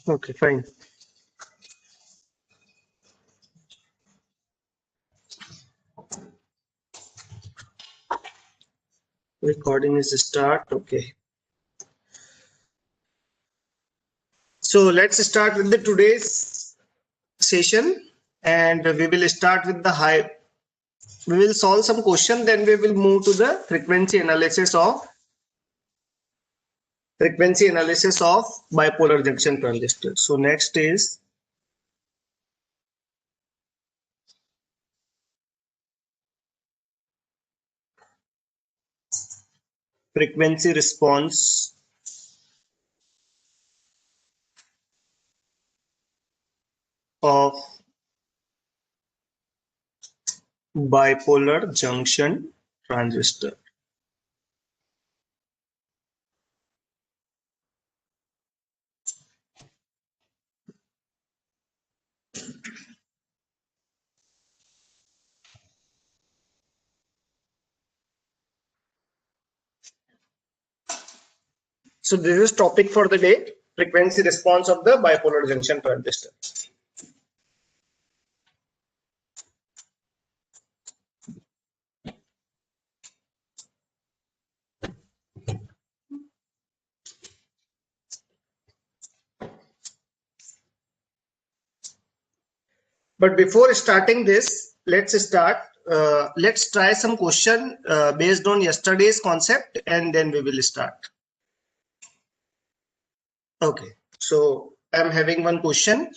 Okay, fine. Recording is start. Okay. So let's start with the today's session, and we will start with the high. We will solve some question, then we will move to the frequency analysis of bipolar junction transistor. So next is frequency response of bipolar junction transistor. So this is topic for the day, frequency response of the bipolar junction transistor. But before starting this, let's try some question based on yesterday's concept, and then we will start. Okay, so I'm having one question.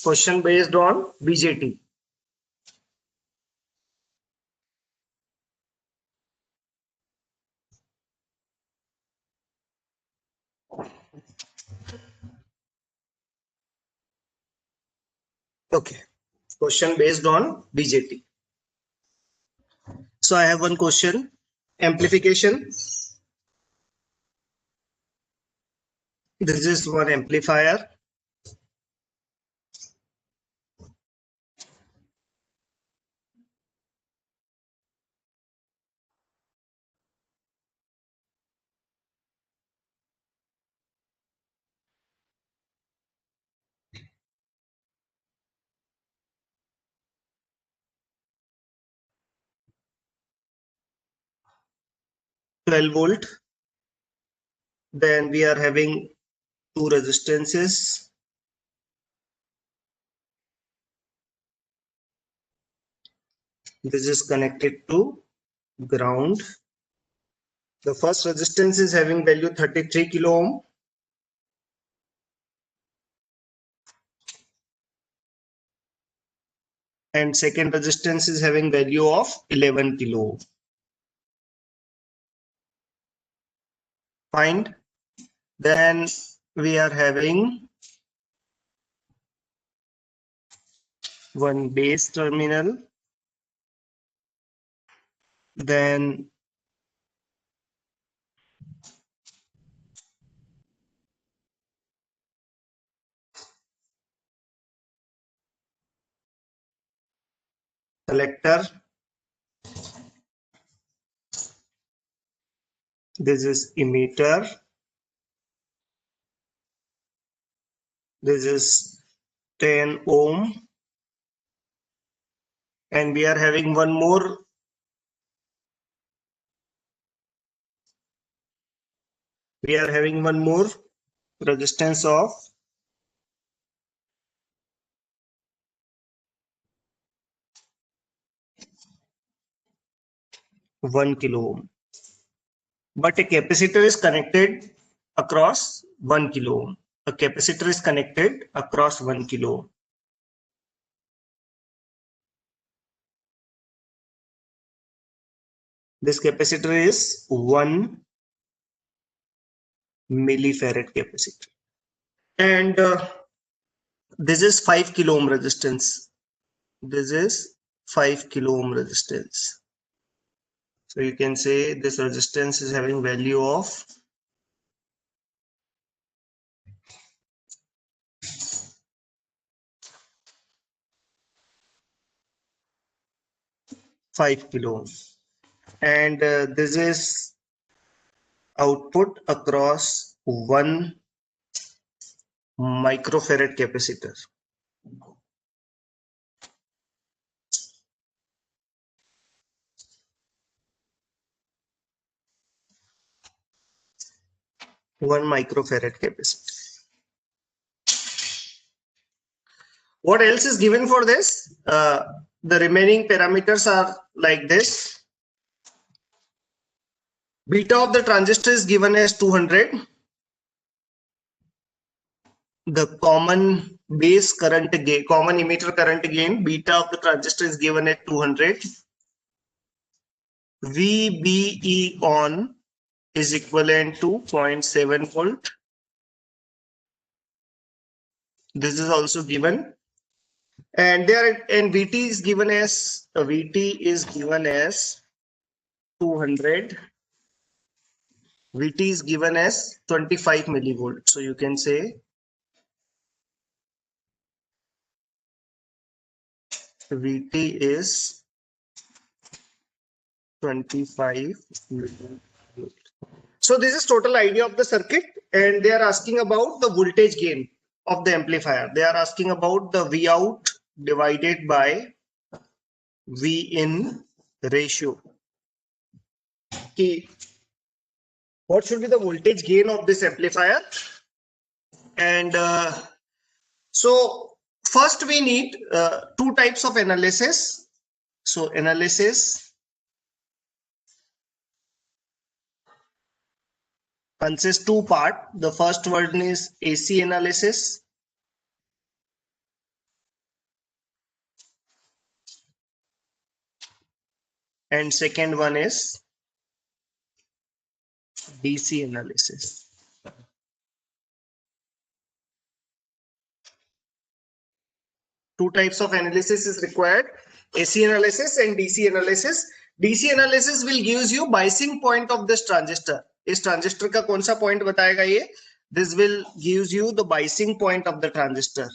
Question based on BJT. Okay, question based on BJT. So I have one question. Amplification. This is one amplifier. $12 volt. Then we are having two resistances. This is connected to ground. The first resistance is having value 33 kilo ohm. And second resistance is having value of 11 kilo ohm. Fine. Then we are having one base terminal. Then collector. This is emitter. This is 10 ohm. And we are having one more. We are having one more resistance of 1 kilo ohm. But a capacitor is connected across 1 kilo ohm. A capacitor is connected across 1 kilo ohm. This capacitor is 1 millifarad capacitor. And this is 5 kilo ohm resistance. This is 5 kilo ohm resistance. So you can say this resistance is having value of 5 kilo ohm. And this is output across 1 microfarad capacitor. One microfarad capacitor. What else is given for this? The remaining parameters are like this. Beta of the transistor is given as 200. The common base current gain, common emitter current gain, beta of the transistor is given at 200. VBE on is equivalent to 0.7 volt. This is also given. And there, and VT is given as 200. VT is given as 25 millivolt. So you can say VT is 25 millivolt. So this is total idea of the circuit, and they are asking about the voltage gain of the amplifier. They are asking about the V out divided by V in ratio. Okay. What should be the voltage gain of this amplifier? And so first we need two types of analysis. So analysis consists two part. The first one is AC analysis. And second one is DC analysis. Two types of analysis is required, AC analysis and DC analysis. DC analysis will gives you biasing point of this transistor. इस transistor का कौन सा point बताएगा ये? This will gives you the biasing point of the transistor.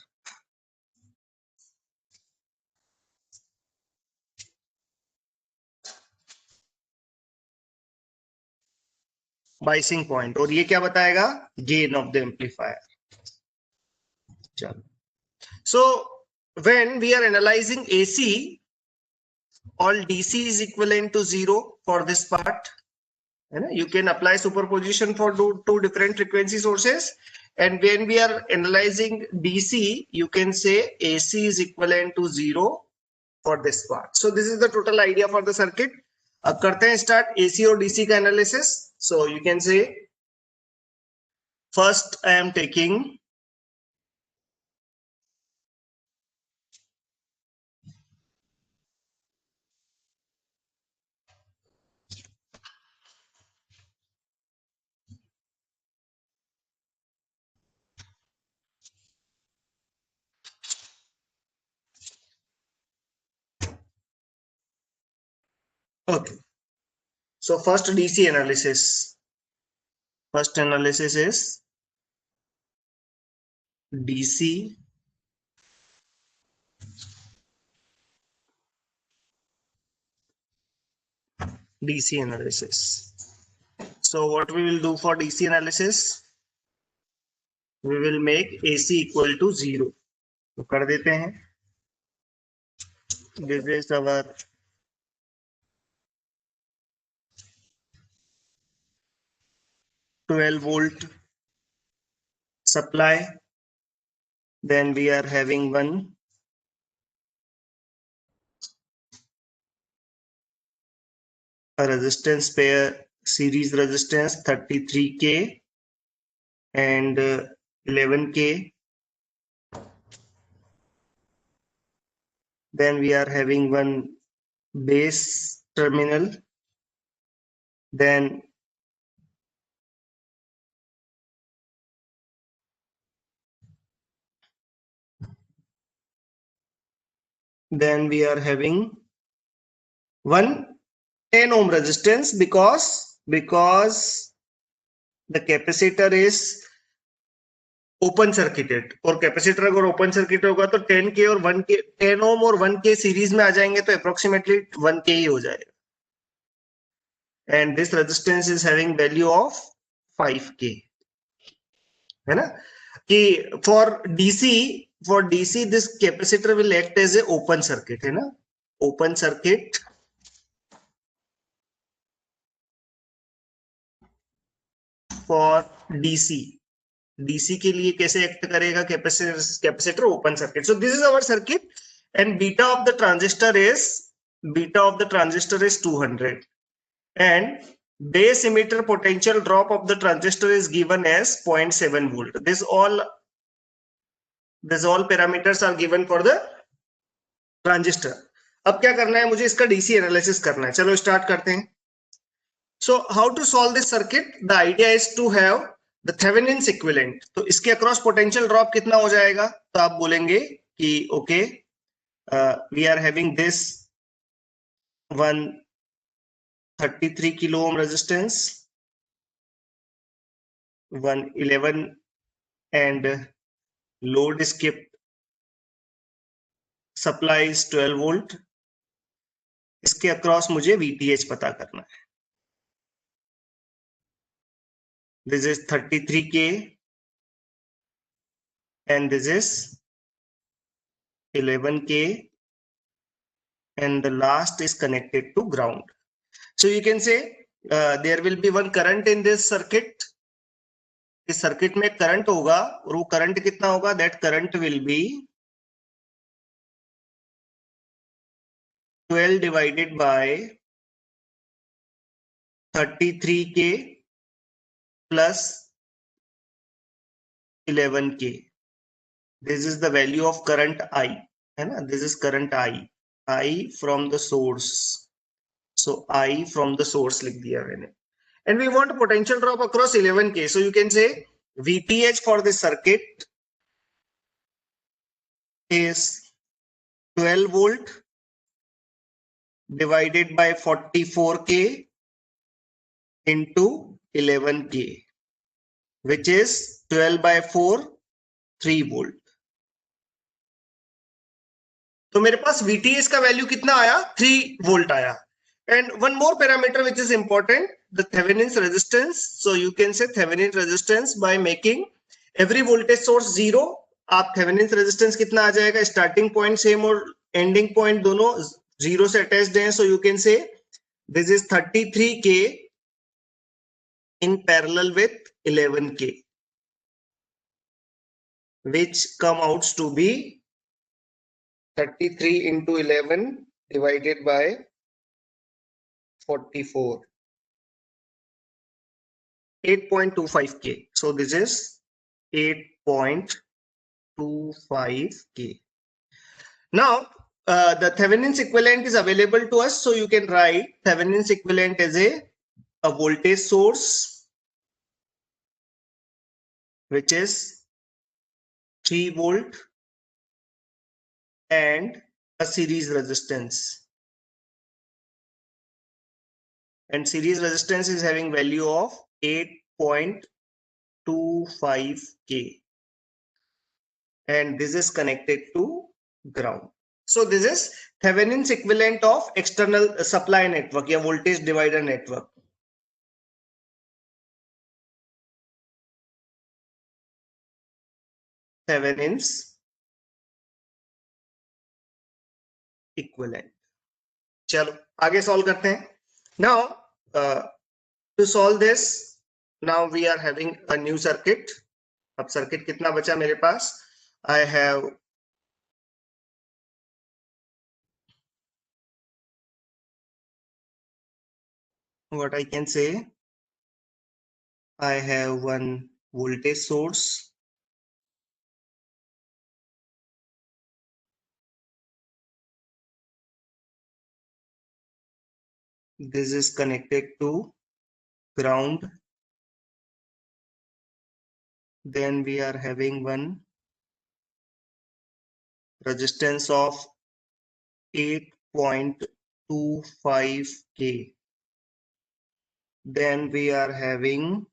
Biasing point. और ये क्या बताएगा? Gain of the amplifier. चलो. So when we are analyzing AC, all DC is equivalent to 0 for this part. You can apply superposition for two different frequency sources. And when we are analyzing DC, you can say AC is equivalent to 0 for this part. So this is the total idea for the circuit. अब करते हैं start AC और DC का analysis. So you can say first I am taking okay. So first DC analysis. First analysis is DC analysis. So what we will do for DC analysis? We will make AC equal to 0. तो कर देते हैं. This is our -12 volt supply. Then we are having one a resistance pair, series resistance 33K and 11K. Then we are having one base terminal. Then then we are having one 10 ohm resistance because the capacitor is open circuited और capacitor अगर open circuit होगा तो 10K और 1K 10 ओम और 1K series में आ जाएंगे तो approximately 1K ही हो जाएगा and this resistance is having value of 5K है ना कि for DC this capacitor will act as a open circuit है ना ओपन सर्किट फॉर डीसी के लिए कैसे एक्ट करेगा capacitor open circuit so this is our circuit and beta of the transistor is 200 and base emitter potential drop of the transistor is given as 0.7 volt this all parameters are given for the transistor अब क्या करना है मुझे इसका DC analysis करना है चलो start करते हैं so how to solve this circuit the idea is to have the Thevenin's equivalent तो इसके अक्रॉस पोटेंशियल ड्रॉप कितना हो जाएगा तो आप बोलेंगे कि okay we are having this 133 kilo ohm resistance 111 and load is kept supply is 12 volt इसके अक्रॉस मुझे VTH पता करना है this is 33K and this is 11K and the last is connected to ground so you can say there will be one current in this circuit इस circuit में current होगा और वो करंट कितना होगा that current will be 12 divided by 33K plus 11K this is the value of current I है ना this is current I from the source so I from the source लिख दिया मैंने and we want potential drop across 11K so you can say VTH for this circuit is 12 volt divided by 44K into 11K which is 12 by 4 3 volt तो मेरे पास VTH का value कितना आया 3 volt आया and one more parameter which is important the Thevenin's resistance so you can say Thevenin resistance by making every voltage source 0 आप Thevenin's resistance कितना आ जाएगा starting point same और ending point दोनों 0 से attached हैं so you can say this is 33K in parallel with 11K which come out to be 33 into 11 divided by 44 8.25K so this is 8.25K now the Thevenin's equivalent is available to us so you can write Thevenin's equivalent as a voltage source which is 3 volt and a series resistance and series resistance is having value of 8.25K and this is connected to ground so this is Thevenin's equivalent of external supply network या voltage divider network Thevenin's equivalent चलो आगे solve करते हैं now to solve this now we are having a new circuit अब circuit कितना बचा मेरे पास I have what I can say I have one voltage source this is connected to ground then we are having one resistance of 8.25K. Then we are having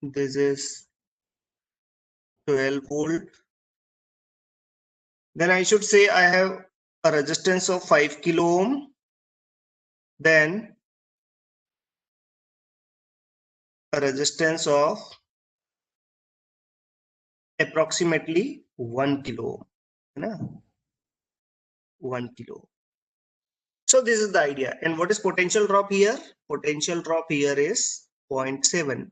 this is 12 volt. Then I should say I have a resistance of 5 kilo ohm. Then a resistance of approximately 1 kilo ohm. 1 kilo. So this is the idea. And what is potential drop here? Potential drop here is 0.7.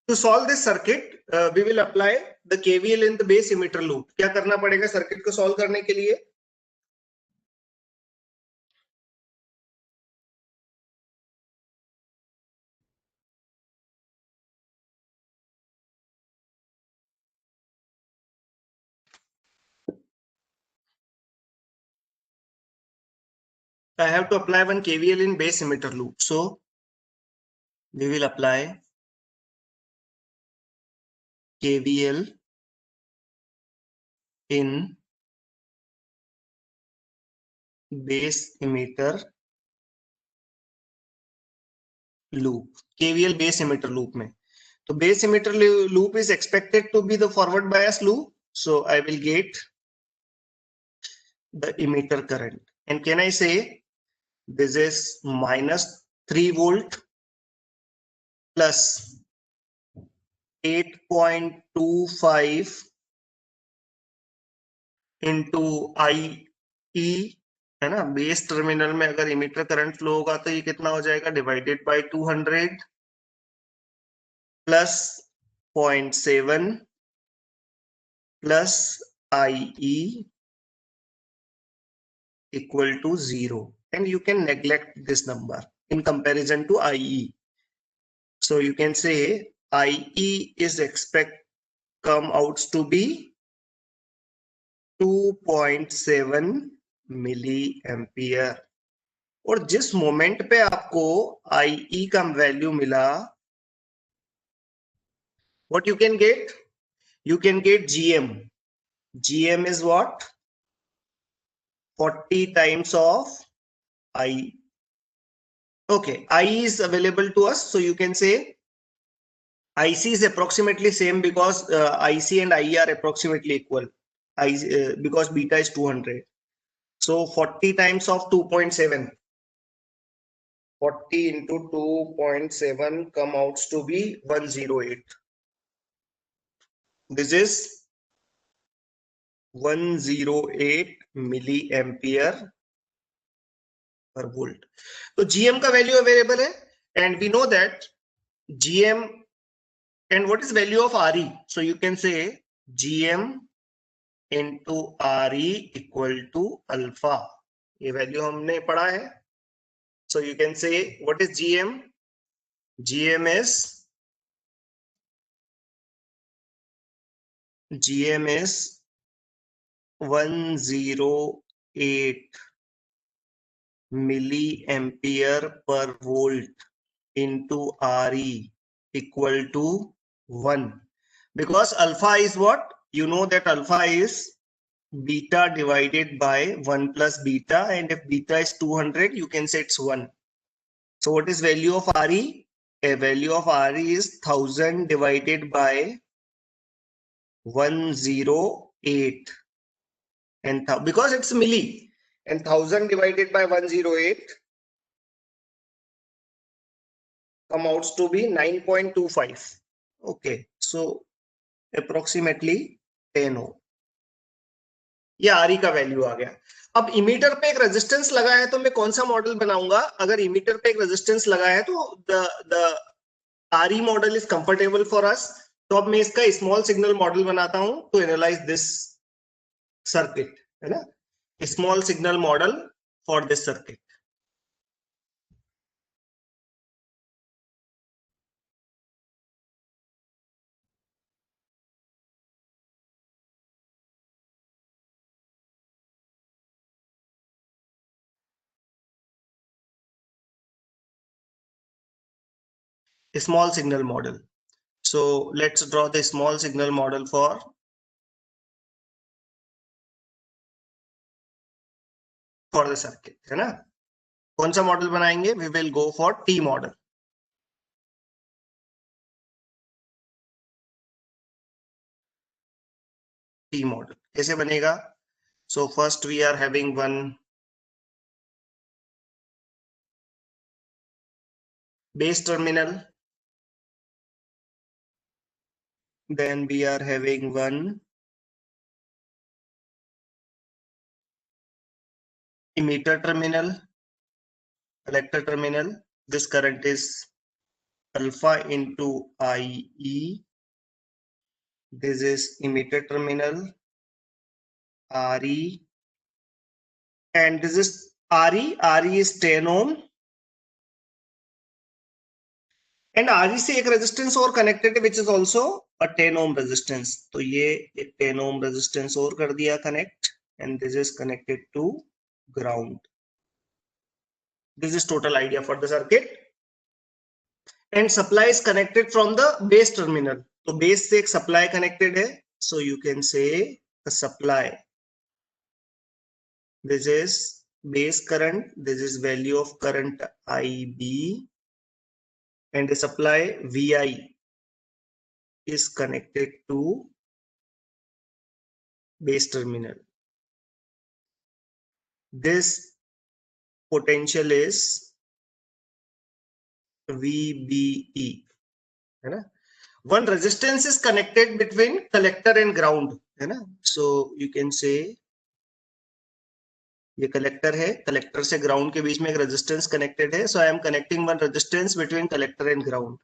To solve this circuit, we will apply the KVL in the base emitter loop. क्या करना पड़ेगा circuit को solve करने के लिए? I have to apply one KVL in base emitter loop. So we will apply KVL in base emitter loop. KVL base emitter loop में. So base emitter loop is expected to be the forward bias loop. So I will get the emitter current. And can I say this is minus 3 volt plus 8.25 into IE है ना. Base terminal में अगर emitter current flow होगा तो ये कितना हो जाएगा divided by 200 plus 0.7 plus IE equal to 0, and you can neglect this number in comparison to IE. So you can say IE is come out to be 2.7 milliampere. और जिस moment पे आपको IE का value मिला, what you can get? You can get GM. GM is what? 40 times of I. Okay, IE is available to us, so you can say IC is approximately same because IC and IE are approximately equal. Because beta is 200. So 40 times of 2.7. 40 into 2.7 come out to be 108. This is 108 milliampere per volt. So GM का value available है, and we know that GM, and what is value of RE? So you can say GM into RE equal to alpha. ये value हमने पढ़ा है. So you can say what is GM? GM is 108 milliampere per volt into RE equal to 1. Because alpha is what? You know that alpha is beta divided by 1 plus beta, and if beta is 200, you can say it's 1. So what is value of RE? A value of RE is 1000 divided by 108, and because it's milli, and 1000 divided by 108 come out to be 9.25. Okay, so approximately 10 ohm. ये आरई का value आ गया. अब emitter पे एक resistance लगा है, तो मैं कौन सा मॉडल बनाऊंगा? अगर इमीटर पे एक रेजिस्टेंस लगा है तो the R E model is comfortable for us. तो अब मैं इसका स्मॉल सिग्नल मॉडल बनाता हूं टू एनालाइज दिस सर्किट, है ना. Small signal model for this circuit. Small signal model. So let's draw the small signal model for the circuit, है ना? कौन सा मॉडल बनाएंगे? We will go for T model. T model कैसे बनेगा? So first we are having one base terminal, then we are having one emitter terminal, collector terminal. This current is alpha into IE. This is emitter terminal RE, and this is RE. RE is 10 ohm, and RE से एक resistance और connected है which is also a 10 ohm resistance. तो ये एक 10 ohm resistance और कर दिया connect, and this is connected to ground. This is total idea for the circuit. And supply is connected from the base terminal. तो base से एक supply connected है, so you can say the supply, this is base current, this is value of current IB, and the supply VI is connected to base terminal. This potential is VBE, है ना? One resistance is connected between collector and ground, है ना? So you can say ये collector है, collector से ground के बीच में एक रेजिस्टेंस कनेक्टेड है. So I am connecting one resistance between collector and ground.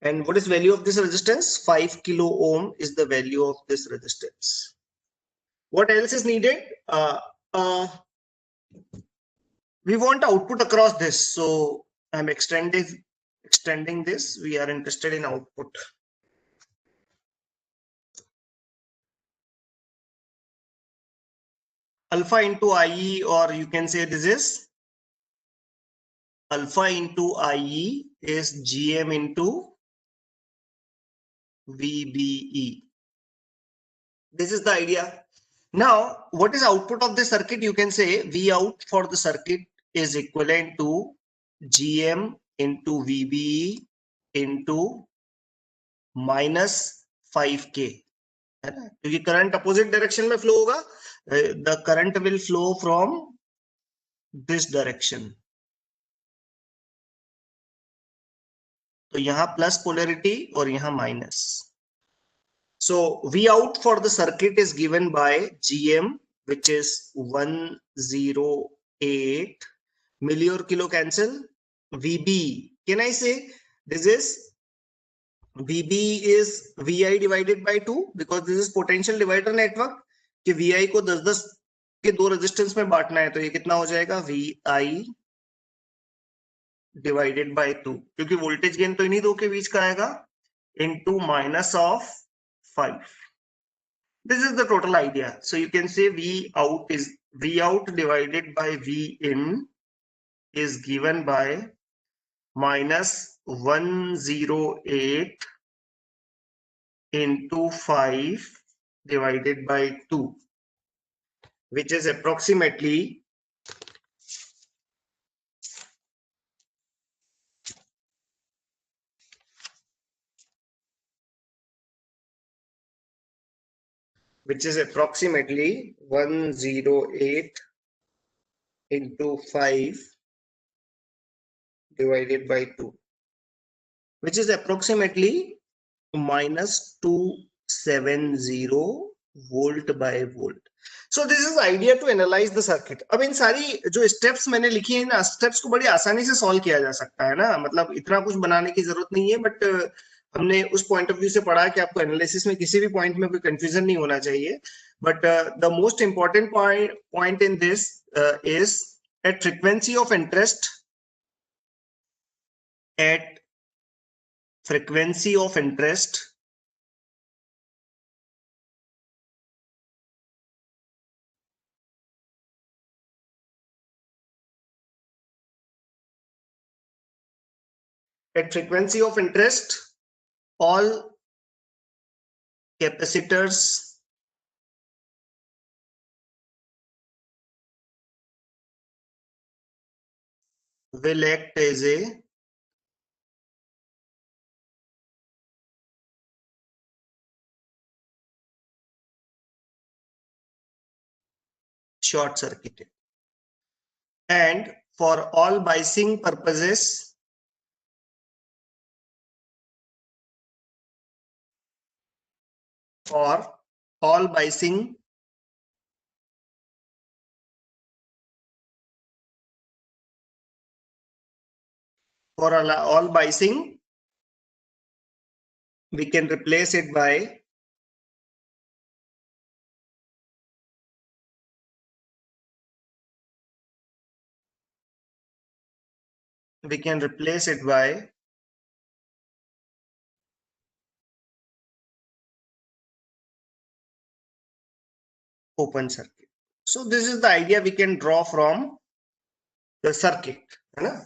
And what is value of this resistance? 5 kilo ohm is the value of this resistance. What else is needed? We want output across this, so I'm extending this. We are interested in output. Alpha into IE, or you can say this is alpha into IE is GM into VBE. This is the idea. Now, what is output of the circuit? You can say V out for the circuit is equivalent to GM into VBE into minus 5K. है ना? क्योंकि current opposite direction में flow होगा. The current will flow from this direction. तो यहां plus polarity और यहां minus. So V out for the circuit is given by GM, which is 108 milli or kilo cancel. VB, can I say this is VB is VI divided by 2, because this is potential divider network. कि VI को 10-10 के दो resistance में बांटना है, तो ये कितना हो जाएगा? VI डिवाइडेड बाय 2, क्योंकि वोल्टेज गेन तो इन्हीं दो के बीच का आएगा, into minus of 5. This is the total idea. So you can say V out divided by V in is given by minus 108 into 5 divided by 2, which is approximately which is approximately 108 into 5 divided by 2, which is approximately minus 270 volt by volt. So this is idea to analyze the circuit. अब इन सारी जो steps मैंने लिखी है ना, steps को बड़ी आसानी से सॉल्व किया जा सकता है ना, मतलब इतना कुछ बनाने की जरूरत नहीं है. बट हमने उस पॉइंट ऑफ व्यू से पढ़ा कि आपको एनालिसिस में किसी भी पॉइंट में कोई कंफ्यूजन नहीं होना चाहिए. But the most important point in this is at frequency of interest, at frequency of interest, At frequency of interest, all capacitors will act as a short circuited. And for all biasing purposes, for all biasing all biasing, we can replace it by open circuit. So this is the idea we can draw from the circuit, है ना?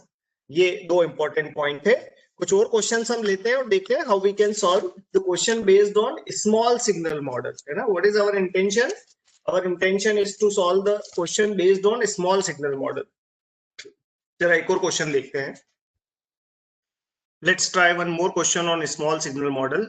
ये दो important point है. कुछ और questions हम लेते हैं और देखते हैं how we can solve the question based on small signal model, है ना? What is our intention? Our intention is to solve the question based on small signal model. जरा एक और question देखते हैं. Let's try one more question on small signal model.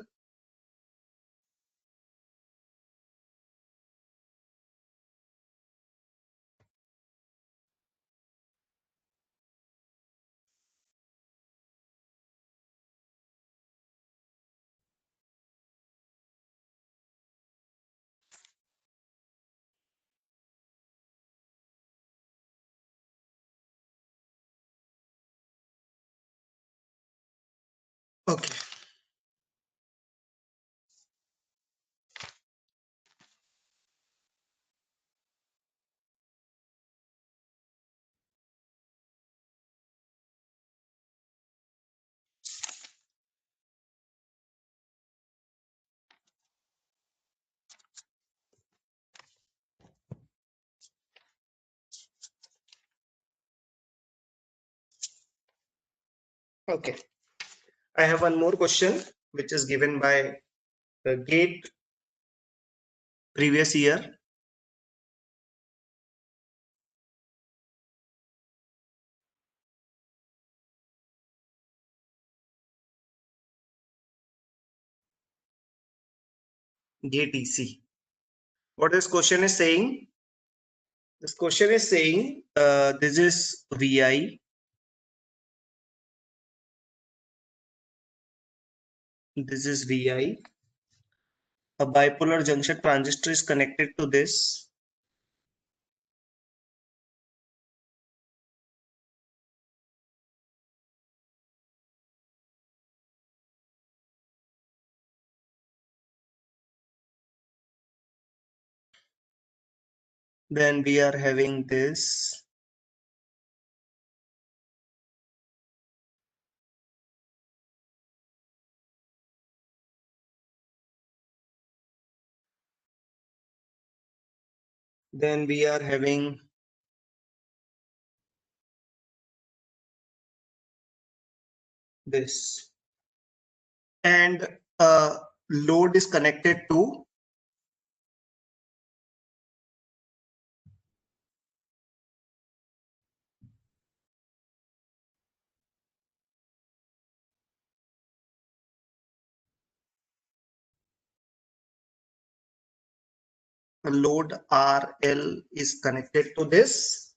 Okay. Okay. I have one more question which is given by the GATE previous year. GATE EC. What this question is saying? This question is saying this is VI. This is VI. A bipolar junction transistor is connected to this. Then we are having this. Then we are having this. And load is connected to load RL is connected to this.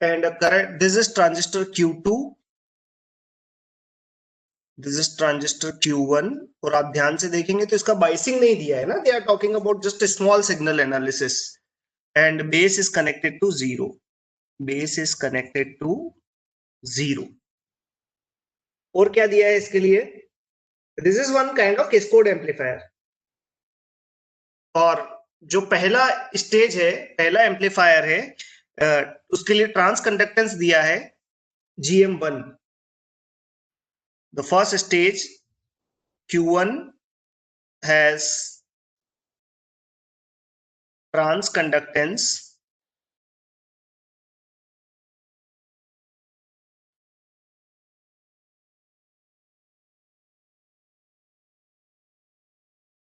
And current, this is transistor Q2. This is transistor Q1. और आप ध्यान से देखेंगे तो इसका biasing नहीं दिया है ना. They are talking about just a small signal analysis. And base is connected to 0. Base is connected to 0. और क्या दिया है इसके लिए? This is one kind of cascade amplifier. और जो पहला स्टेज है, पहला एम्पलीफायर है, उसके लिए ट्रांस कंडक्टेंस दिया है GM1. The first stage Q1 has trans conductance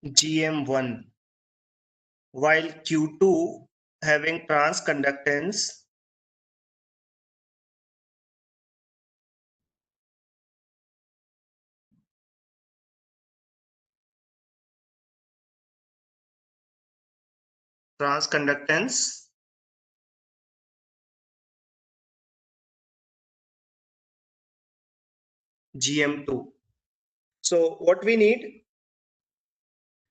GM1, while Q2 having transconductance GM2. So what we need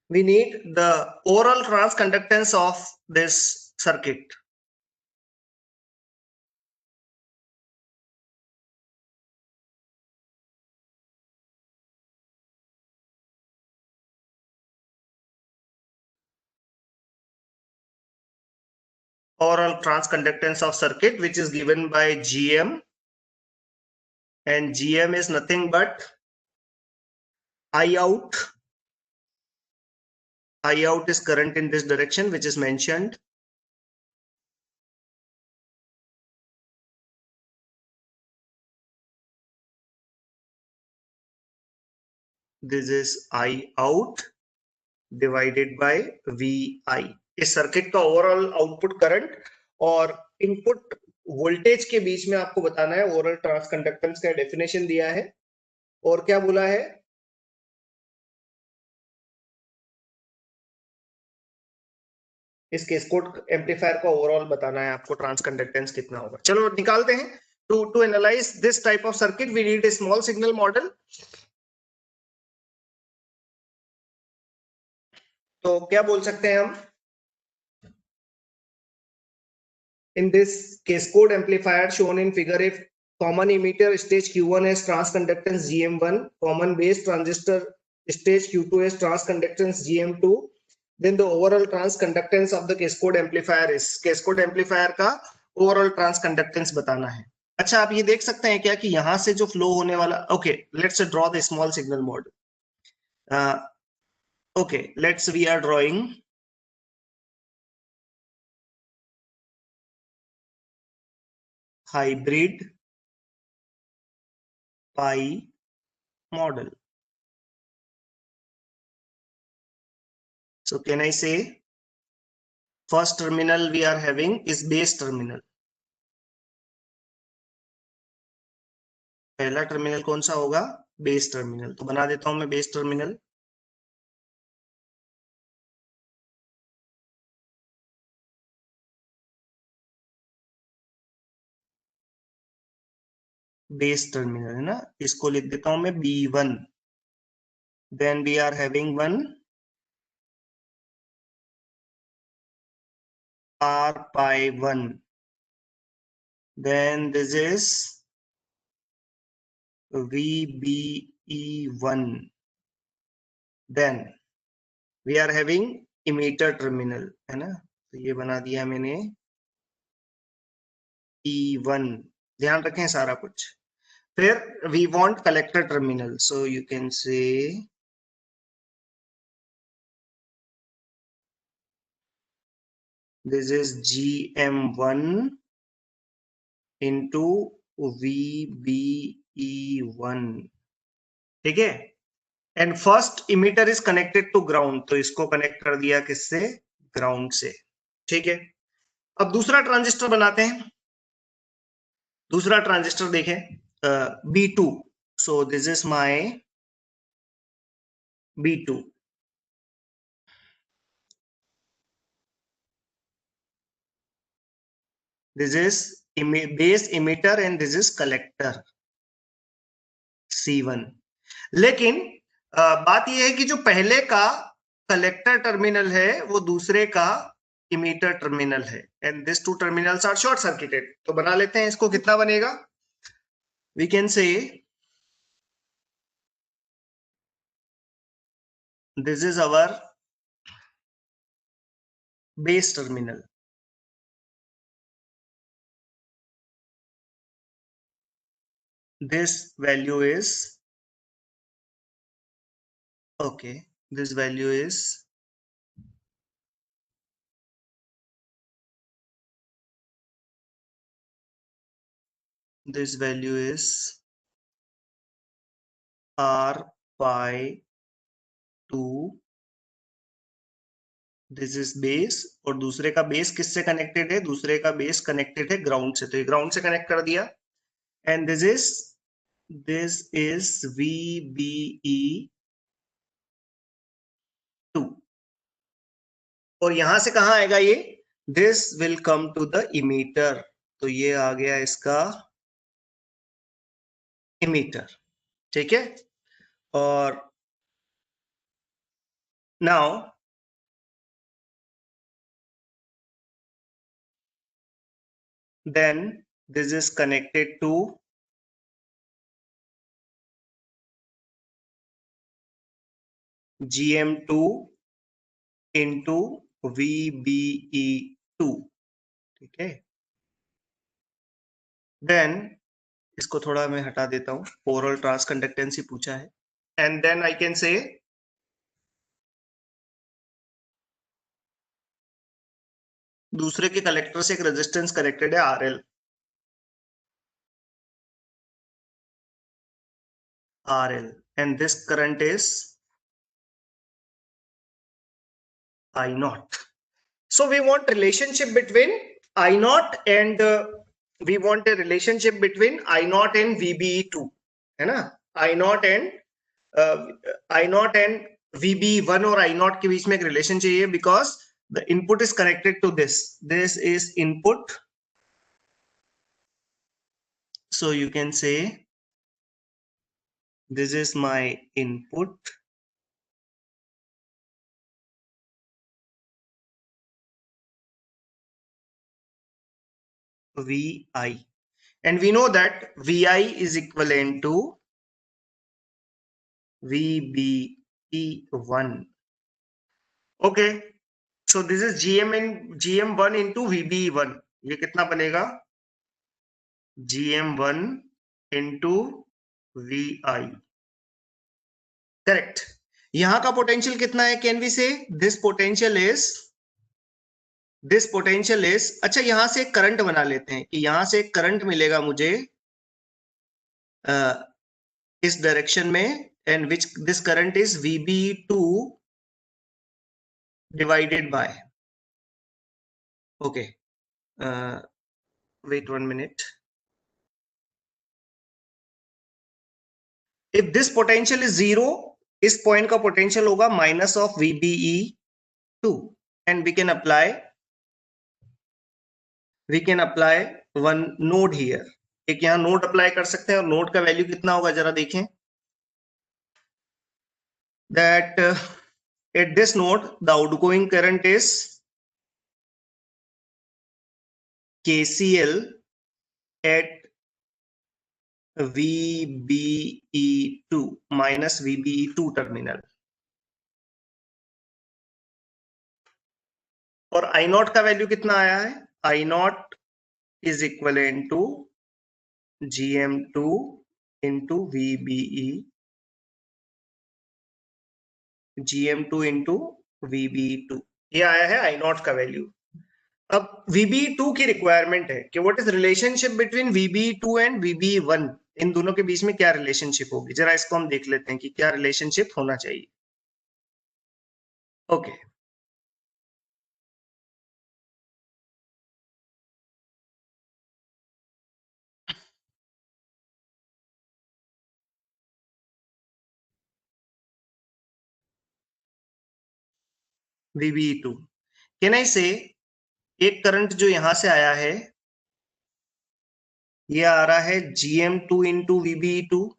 the overall transconductance of this circuit. Overall transconductance of circuit, which is given by GM, and GM is nothing but I out. I out is current in this direction, which is mentioned. This is I out divided by VI. इस circuit का overall output current और input voltage के बीच में आपको बताना है। Overall transconductance का डेफिनेशन दिया है और क्या बोला है, इस कैस्केड एम्पलीफायर का ओवरऑल बताना है आपको ट्रांसकंडक्टेंस कितना होगा। चलो निकालते हैं। To analyse this type of circuit we need a small signal model. तो क्या बोल सकते हैं हम, in this cascade amplifier shown in figure, if common emitter stage Q1 has transconductance GM1, common base transistor stage Q2 has transconductance GM2, then the overall transconductance of the cascade amplifier is, cascade amplifier का overall transconductance बताना है। अच्छा, आप ये देख सकते हैं क्या कि यहां से जो फ्लो होने वाला, okay let's draw the small signal model. Okay let's we are drawing hybrid pi model. So can I say first terminal we are having is base terminal. पहला टर्मिनल कौन सा होगा, बेस टर्मिनल। तो बना देता हूं मैं बेस टर्मिनल। बेस टर्मिनल है ना, इसको लिख देता हूं मैं B1। Then we are having one R pi1, then this is VBE1, then we are having emitter terminal है ना, तो ये बना दिया मैंने E1। ध्यान रखें सारा कुछ। फिर we want collector terminal, so you can say this is GM1 into VBE1, ठीक है। And first emitter is connected to ground, तो इसको कनेक्ट कर दिया किससे, ग्राउंड से, ठीक है। अब दूसरा ट्रांजिस्टर बनाते हैं। दूसरा ट्रांजिस्टर देखें B2, so this is my B2। This is base emitter and this is collector C1। लेकिन बात यह है कि जो पहले का कलेक्टर टर्मिनल है वो दूसरे का इमीटर टर्मिनल है, and this two terminals are short circuited. तो बना लेते हैं इसको, कितना बनेगा, we can say this is our base terminal, this value is okay, this value is R pi 2 this is base, और दूसरे का बेस किससे कनेक्टेड है? दूसरे का बेस कनेक्टेड है ग्राउंड से, तो ये ग्राउंड से कनेक्ट कर दिया। एंड दिस इज VBE2, और यहां से कहां आएगा ये? This will come to the emitter, तो ये आ गया इसका इमीटर, ठीक है। और now then this is connected to GM2 into VBE2, ठीक है। देन इसको थोड़ा मैं हटा देता हूं, ओवरऑल ट्रांस कंडक्टेंसी पूछा है। एंड देन आई कैन से दूसरे के कलेक्टर से एक रेजिस्टेंस कनेक्टेड है RL, and this current is I0. So we want relationship between I0 and we want a relationship between I0 and VBE2, है ना? I0 and VBE1 और I0 के बीच में एक रिलेशन चाहिए, because the input is connected to this. This is input, so you can say this is my input, VI, and we know that VI is equivalent to VBE1. Okay, so this is GM1 into VBE1. ये कितना बनेगा? GM1 into VI, correct. यहां का potential कितना है? Can we से this potential is, अच्छा यहां से एक करंट बना लेते हैं कि यहां से एक करंट मिलेगा मुझे इस डायरेक्शन में, and which this current is VBE2 divided by, okay, wait 1 minute. If this potential is 0, इस पॉइंट का पोटेंशियल होगा minus of VBE2, and we can apply one node here. एक यहाँ नोड अप्लाई कर सकते हैं, और नोड का वैल्यू कितना होगा जरा देखें। That at this node the outgoing current is KCL at VBE2 minus VBE2 terminal, और I0 का वैल्यू कितना आया है? I0 is equivalent to GM2 into VBE2, ये आया है I0 का वैल्यू। अब VBE2 की रिक्वायरमेंट है कि what is relationship between VBE2 and VBE1, इन दोनों के बीच में क्या रिलेशनशिप होगी, जरा इसको हम देख लेते हैं कि क्या रिलेशनशिप होना चाहिए। ओके, VBE2, कैन आई से एक करंट जो यहां से आया है, ये आ रहा है GM2 इंटू VBE2,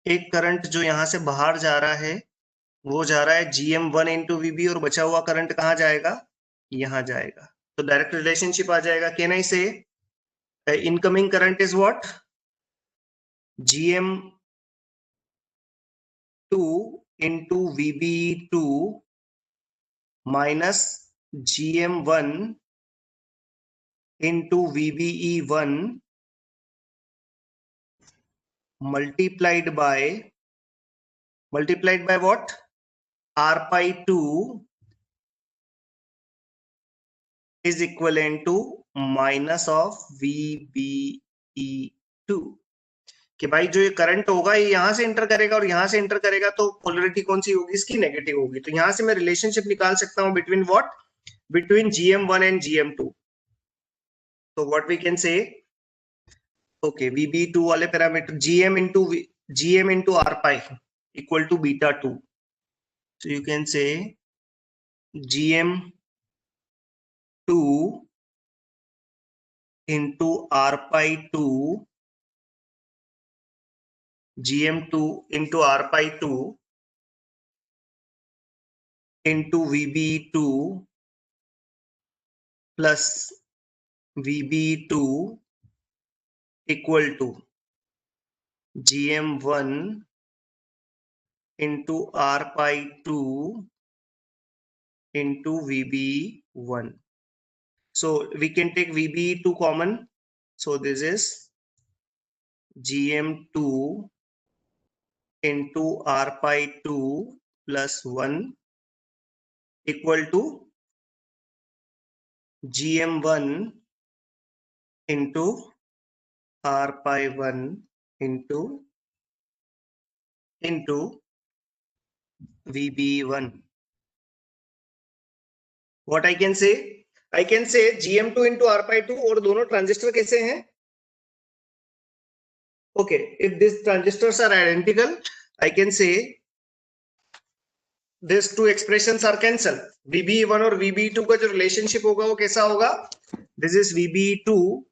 एक करंट जो यहां से बाहर जा रहा है वो जा रहा है GM1 इंटू VB, और बचा हुआ करंट कहां जाएगा? यहां जाएगा, तो डायरेक्ट रिलेशनशिप आ जाएगा। कैन आई से incoming current is what? GM2 into VB2 minus GM1 into VBE1 multiplied by what? R pi 2 is equivalent to minus of VBE2 कि भाई जो ये करंट होगा ये यहां से एंटर करेगा और यहां से एंटर करेगा, तो पोलरिटी कौन सी होगी, इसकी नेगेटिव होगी। तो यहां से मैं रिलेशनशिप निकाल सकता हूं between what, between GM1 and GM2। तो what we can say, okay, VB2 वाले parameter GM into R pi equal to beta 2, so you can say GM2 into R pi 2, GM2 into R pi 2 into VB2 plus VB2 equal to GM1 into R pi 2 into VB1. So we can take VB2 common. So this is GM2 into R pi 2 plus 1 equal to GM1 into R pi 1 into VB1. What I can say? I can say GM2 into R pi 2, और दोनों transistor कैसे हैं? Okay, if these transistors are identical, I can say these two expressions are cancelled. VB1 और VB2 का जो relationship होगा वो कैसा होगा? This is VB2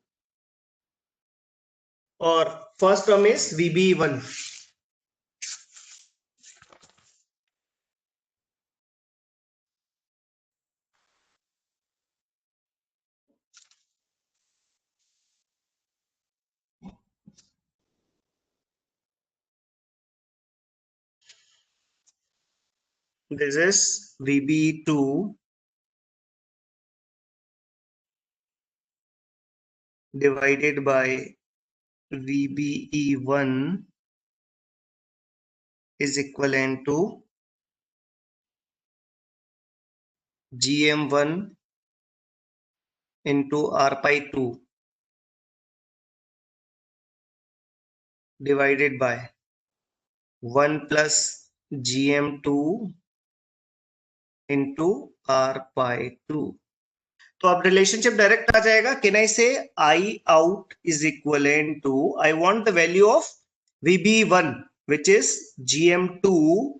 और first term is VB1. This is VB2 divided by VBE1 is equivalent to GM1 into R pi 2 divided by 1 plus GM2 into R pi 2. तो अब रिलेशनशिप डायरेक्ट आ जाएगा. कैन आई से I out is equivalent to, I want the value of VB1 which is GM2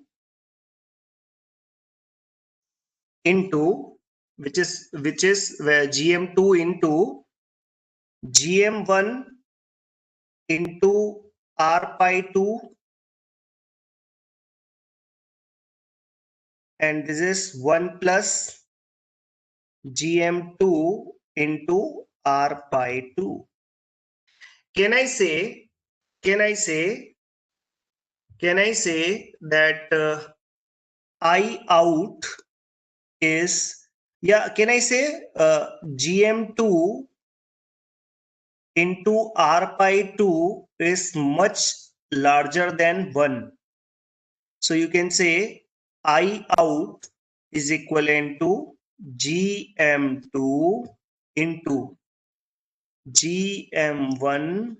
into which is where GM2 into GM1 into R pi 2, and this is 1 plus GM2 into R pi 2. Can I say that I out is, yeah, can I say GM2 into R pi 2 is much larger than 1. So you can say I out is equivalent to GM2 into GM1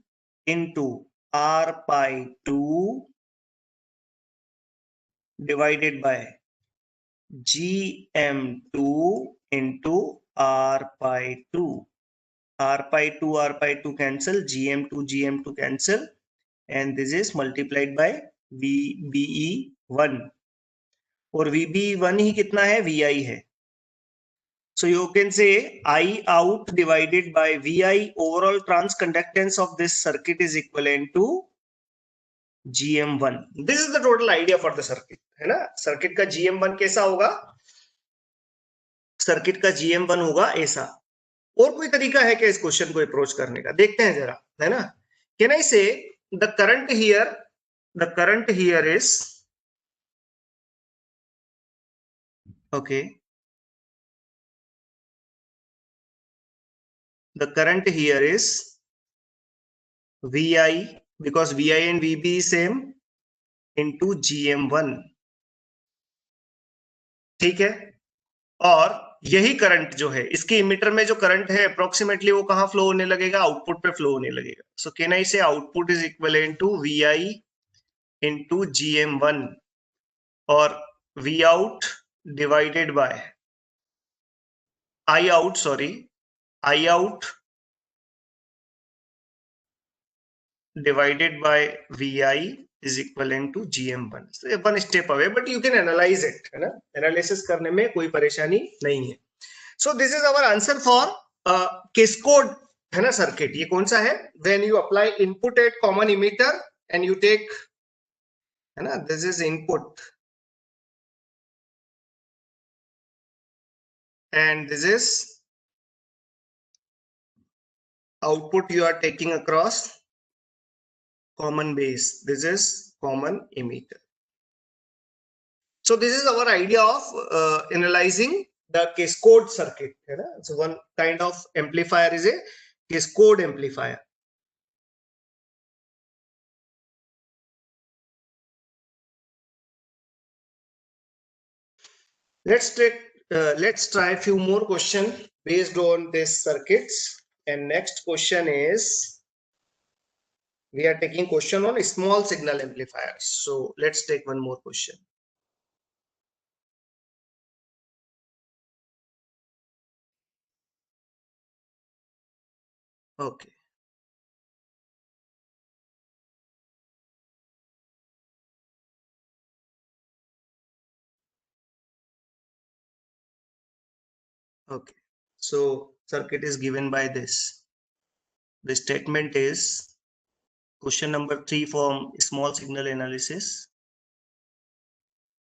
into R pi 2 divided by GM2 into R pi 2. R pi 2 cancel, GM2 cancel, and this is multiplied by VBE1, और VBE1 ही कितना है, VI है. So you can say I out divided by VI, overall trans conductance of this circuit is equivalent to GM1. This is the total idea for the circuit, है ना. Circuit का GM1 कैसा होगा, circuit का GM1 होगा ऐसा. और कोई तरीका है क्या इस क्वेश्चन को अप्रोच करने का, देखते हैं जरा, है ना. कैन आई से the current here is, okay, the current here is VI, because VI and VB is same, into GM1, ठीक है. और यही करंट जो है, इसके इमीटर में जो करंट है अप्रोक्सीमेटली वो कहाँ फ्लो होने लगेगा, आउटपुट पे फ्लो होने लगेगा. सो can I say output is equivalent to V I into GM1 और V out divided by I out, sorry, I out divided by VI is equivalent to GM1. So one step away, but you can analyze it, है ना. Analysis करने में कोई परेशानी नहीं है. So this is our answer for cascode, है ना, circuit. ये कौन सा है? When you apply input at common emitter and you take, है ना, this is input and this is output you are taking across common base. This is common emitter. So this is our idea of analyzing the cascode circuit. है ना? So one kind of amplifier is a cascode amplifier. Let's try a few more questions based on these circuits. And next question is, we are taking question on small signal amplifiers. So let's take one more question. Okay. Okay. So circuit is given by this. The statement is question number 3 from small signal analysis.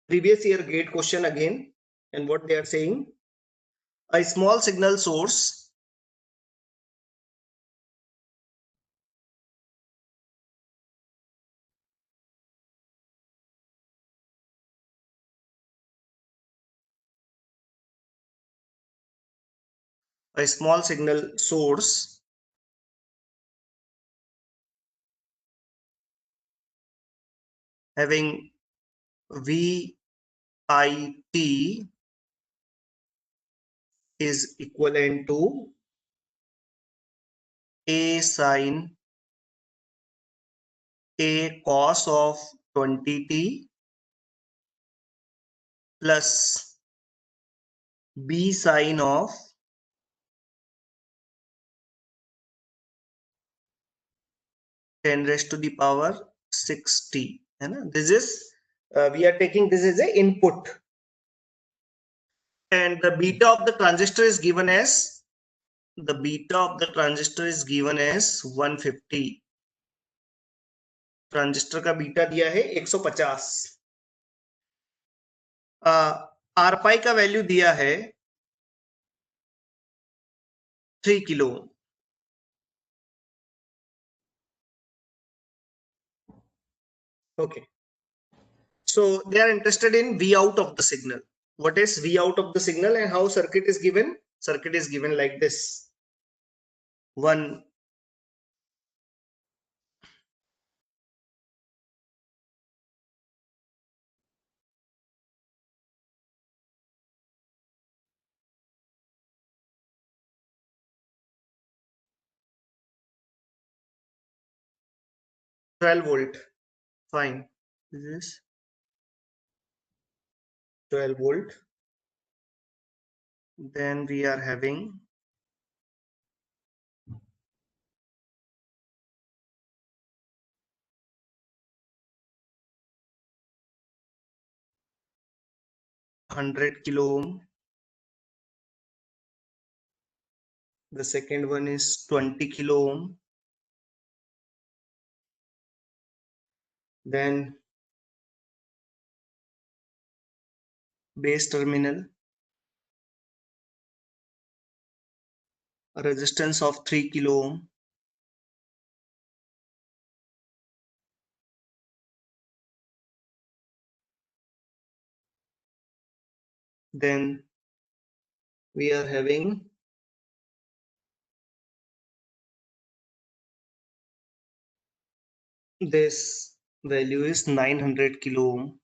Previous year gate question again, and what they are saying, a small signal source a small signal source having VIT is equivalent to A sine A cos of 20t plus B sine of 10 raised to the power 6t. This is we are taking this as a input, and the beta of the transistor is given as 150. Transistor का beta दिया है 150. Are पाई का value दिया है 3 kilo. Okay. So they are interested in V out of the signal. What is V out of the signal and how circuit is given? Circuit is given like this. One 12 volt. Fine. This is 12 volt. Then we are having 100 kilo ohm. The second one is 20 kilo ohm. Then base terminal, a resistance of 3 kilo ohm. Then we are having this value is 900 kilo ohm.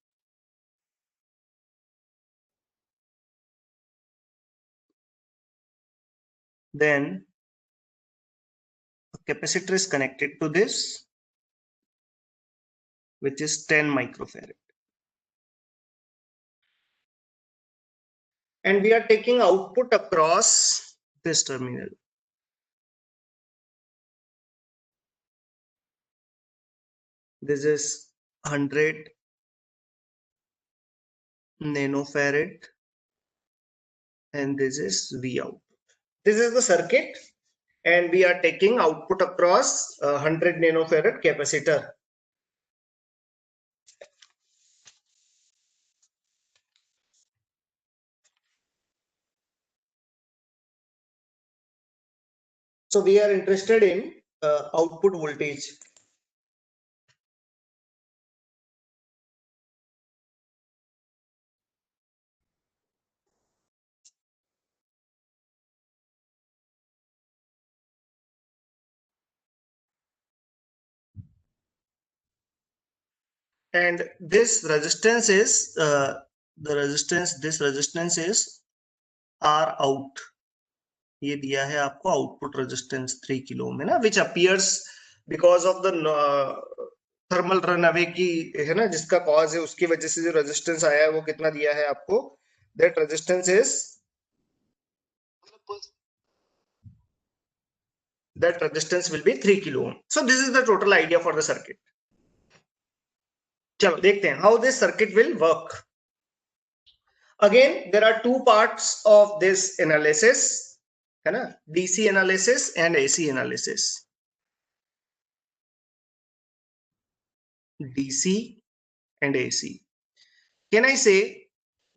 Then a capacitor is connected to this, which is 10 microfarad. And we are taking output across this terminal. This is 100 nanofarad and this is V out. This is the circuit and we are taking output across 100 nanofarad capacitor. So we are interested in output voltage. And this resistance is this resistance is R out. ये दिया है आपको output resistance 3 kilo में ना, which appears because of the thermal run away की है ना, जिसका कॉज है उसकी वजह से जो रेजिस्टेंस आया है वो कितना दिया है आपको, that resistance is that resistance will be 3 kilo ohm. So this is the total idea for the circuit. चलो देखते हैं how this circuit will work. Again there are two parts of this analysis, है ना, DC analysis and AC analysis. DC and AC. Can I say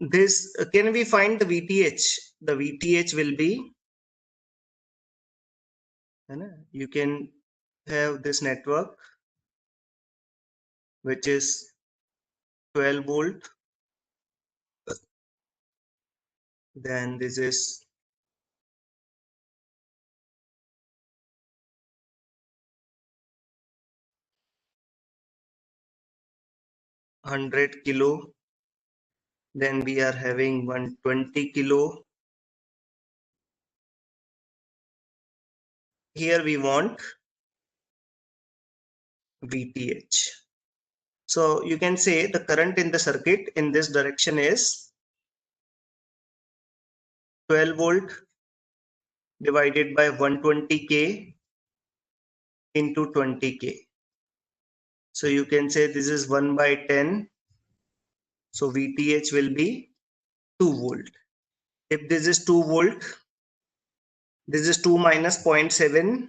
this? Can we find the VTH? The VTH will be, है ना, you can have this network which is 12 volt, then this is 100 kilo, then we are having 120 kilo. Here we want VTH. So you can say the current in the circuit in this direction is 12 volt divided by 120k into 20k. So you can say this is 1 by 10. So VTH will be 2 volt. If this is 2 volt, this is 2 minus 0.7.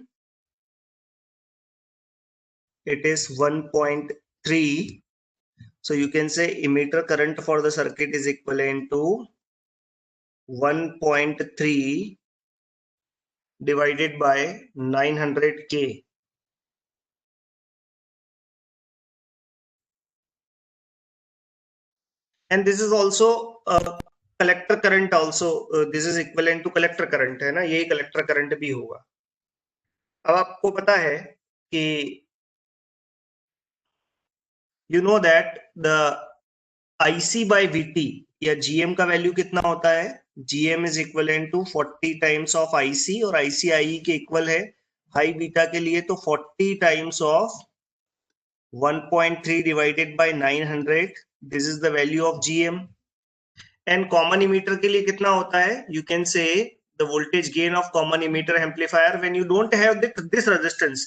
It is 1.3. So you can say emitter current for the circuit is equivalent to 1.3 divided by 900k. And this is also collector current also. This is equivalent to collector current, है ना, यही collector current भी होगा. अब आपको पता है कि you know that the IC by VT या GM का वैल्यू कितना होता है, GM is equivalent to 40 times of IC और IC IE के इक्वल है. हाई बीटा के लिए तो 40 times of 1.3 divided by 900. This is the value of GM. And common emitter के लिए कितना होता है, you can say the voltage gain of common emitter amplifier when you don't have this resistance,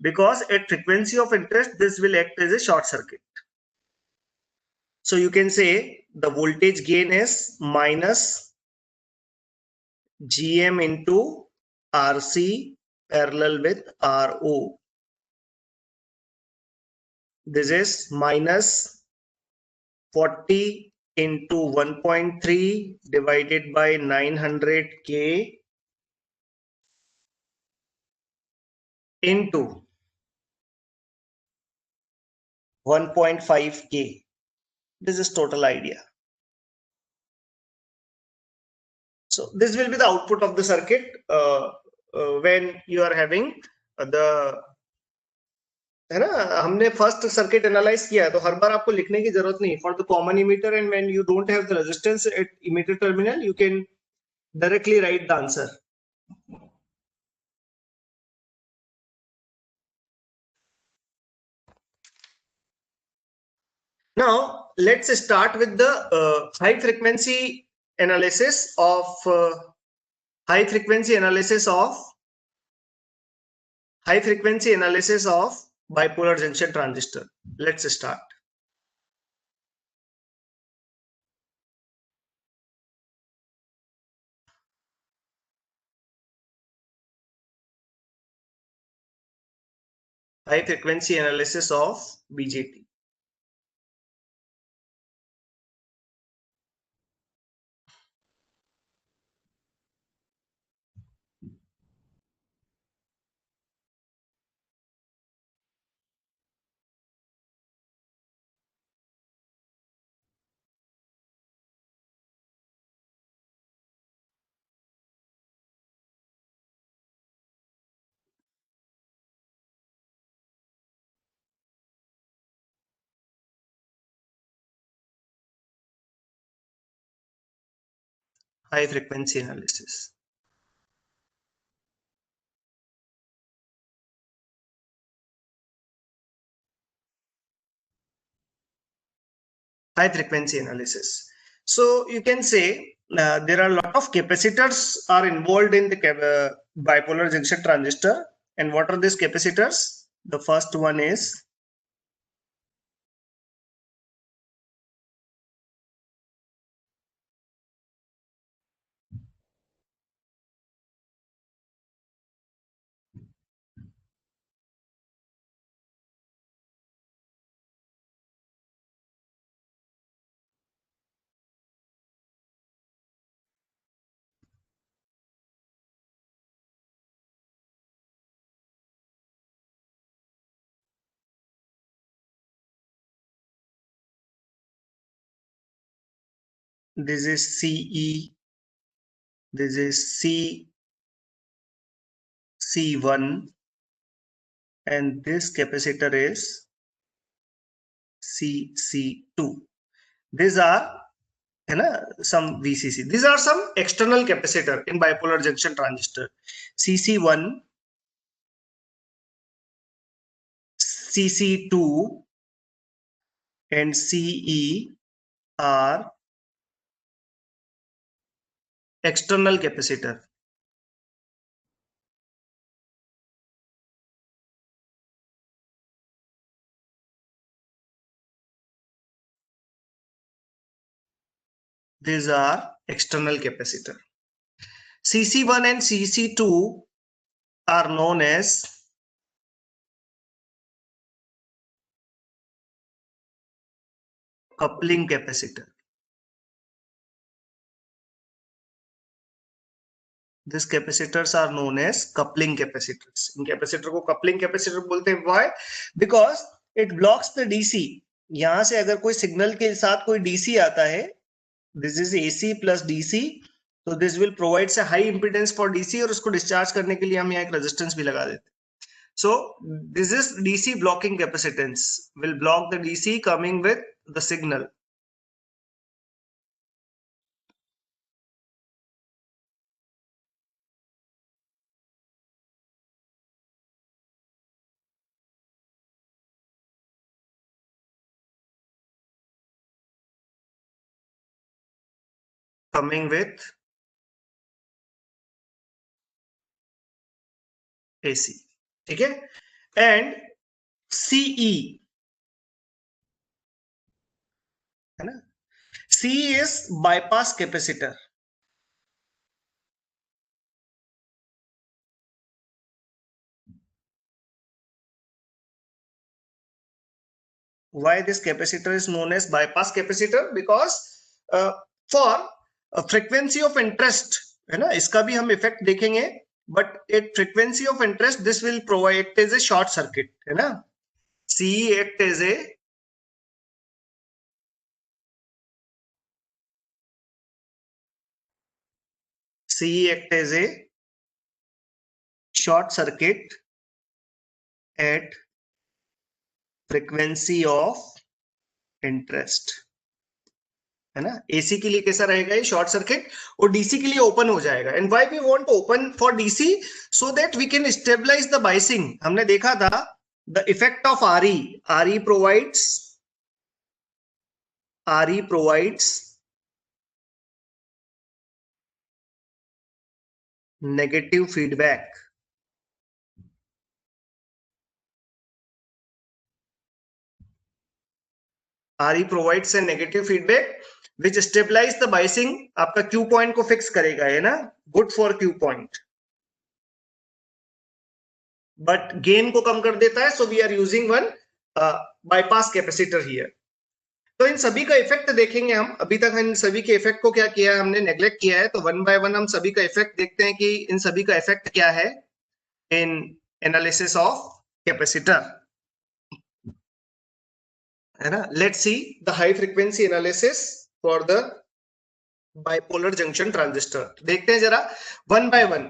because at frequency of interest this will act as a short circuit. So you can say the voltage gain is minus GM into RC parallel with RO. This is minus 40 into 1.3 divided by 900k into 1.5k. This is total idea. So this will be the output of the circuit when you are having the, है ना, हमने first circuit analyse किया है तो हर बार आपको लिखने की जरूरत नहीं. For the common emitter and when you don't have the resistance at emitter terminal, you can directly right the answer. Now let's start with the high frequency analysis of high frequency analysis of bipolar junction transistor. Let's start. High frequency analysis of BJT. High frequency analysis. High frequency analysis. So you can say there are a lot of capacitors are involved in the bipolar junction transistor. And what are these capacitors? The first one is this is CE, this is C1, and this capacitor is CC2. These are some VCC. These are some external capacitor in bipolar junction transistor. CC1, CC2, and CE are external capacitor. These are external capacitor. CC1 and CC2 are known as coupling capacitor. These capacitors are known as coupling capacitors. In capacitor को coupling capacitor बोलते हैं. Why? Because it blocks the DC. यहाँ से अगर कोई signal के साथ कोई DC आता है, this is AC plus DC, so this will provide a high impedance for DC और उसको discharge करने के लिए हम यहाँ एक resistance भी लगा देते हैं. So this is DC blocking capacitance, will block the DC coming with the signal. Coming with AC. ठीक है? And CE है ना? CE is bypass capacitor. Why this capacitor is known as bypass capacitor? Because for a frequency of interest, है ना, इसका भी हम effect देखेंगे. But at frequency of interest, this will provide as a short circuit, है ना? CE act as a short circuit at frequency of interest, है ना? AC के लिए कैसा रहेगा ये शॉर्ट सर्किट, और DC के लिए ओपन हो जाएगा. And why we want to open for DC? So that we can stabilise the biasing. हमने देखा था the effect of RE. RE provides RE provides negative feedback. RE provides a negative feedback which stabilize the biasing. आपका Q point को fix करेगा, है ना? Good for Q point. But gain को कम कर देता है. So we are using one bypass capacitor here. तो इन सभी का इफेक्ट देखेंगे हम. अभी तक इन सभी के इफेक्ट को क्या किया है हमने, नेग्लेक्ट किया है. तो वन बाय वन हम सभी का इफेक्ट देखते हैं कि इन सभी का इफेक्ट क्या है इन एनालिसिस ऑफ कैपेसिटर, है ना. Let's see the high frequency analysis for the bipolar junction transistor. देखते हैं जरा वन बाय वन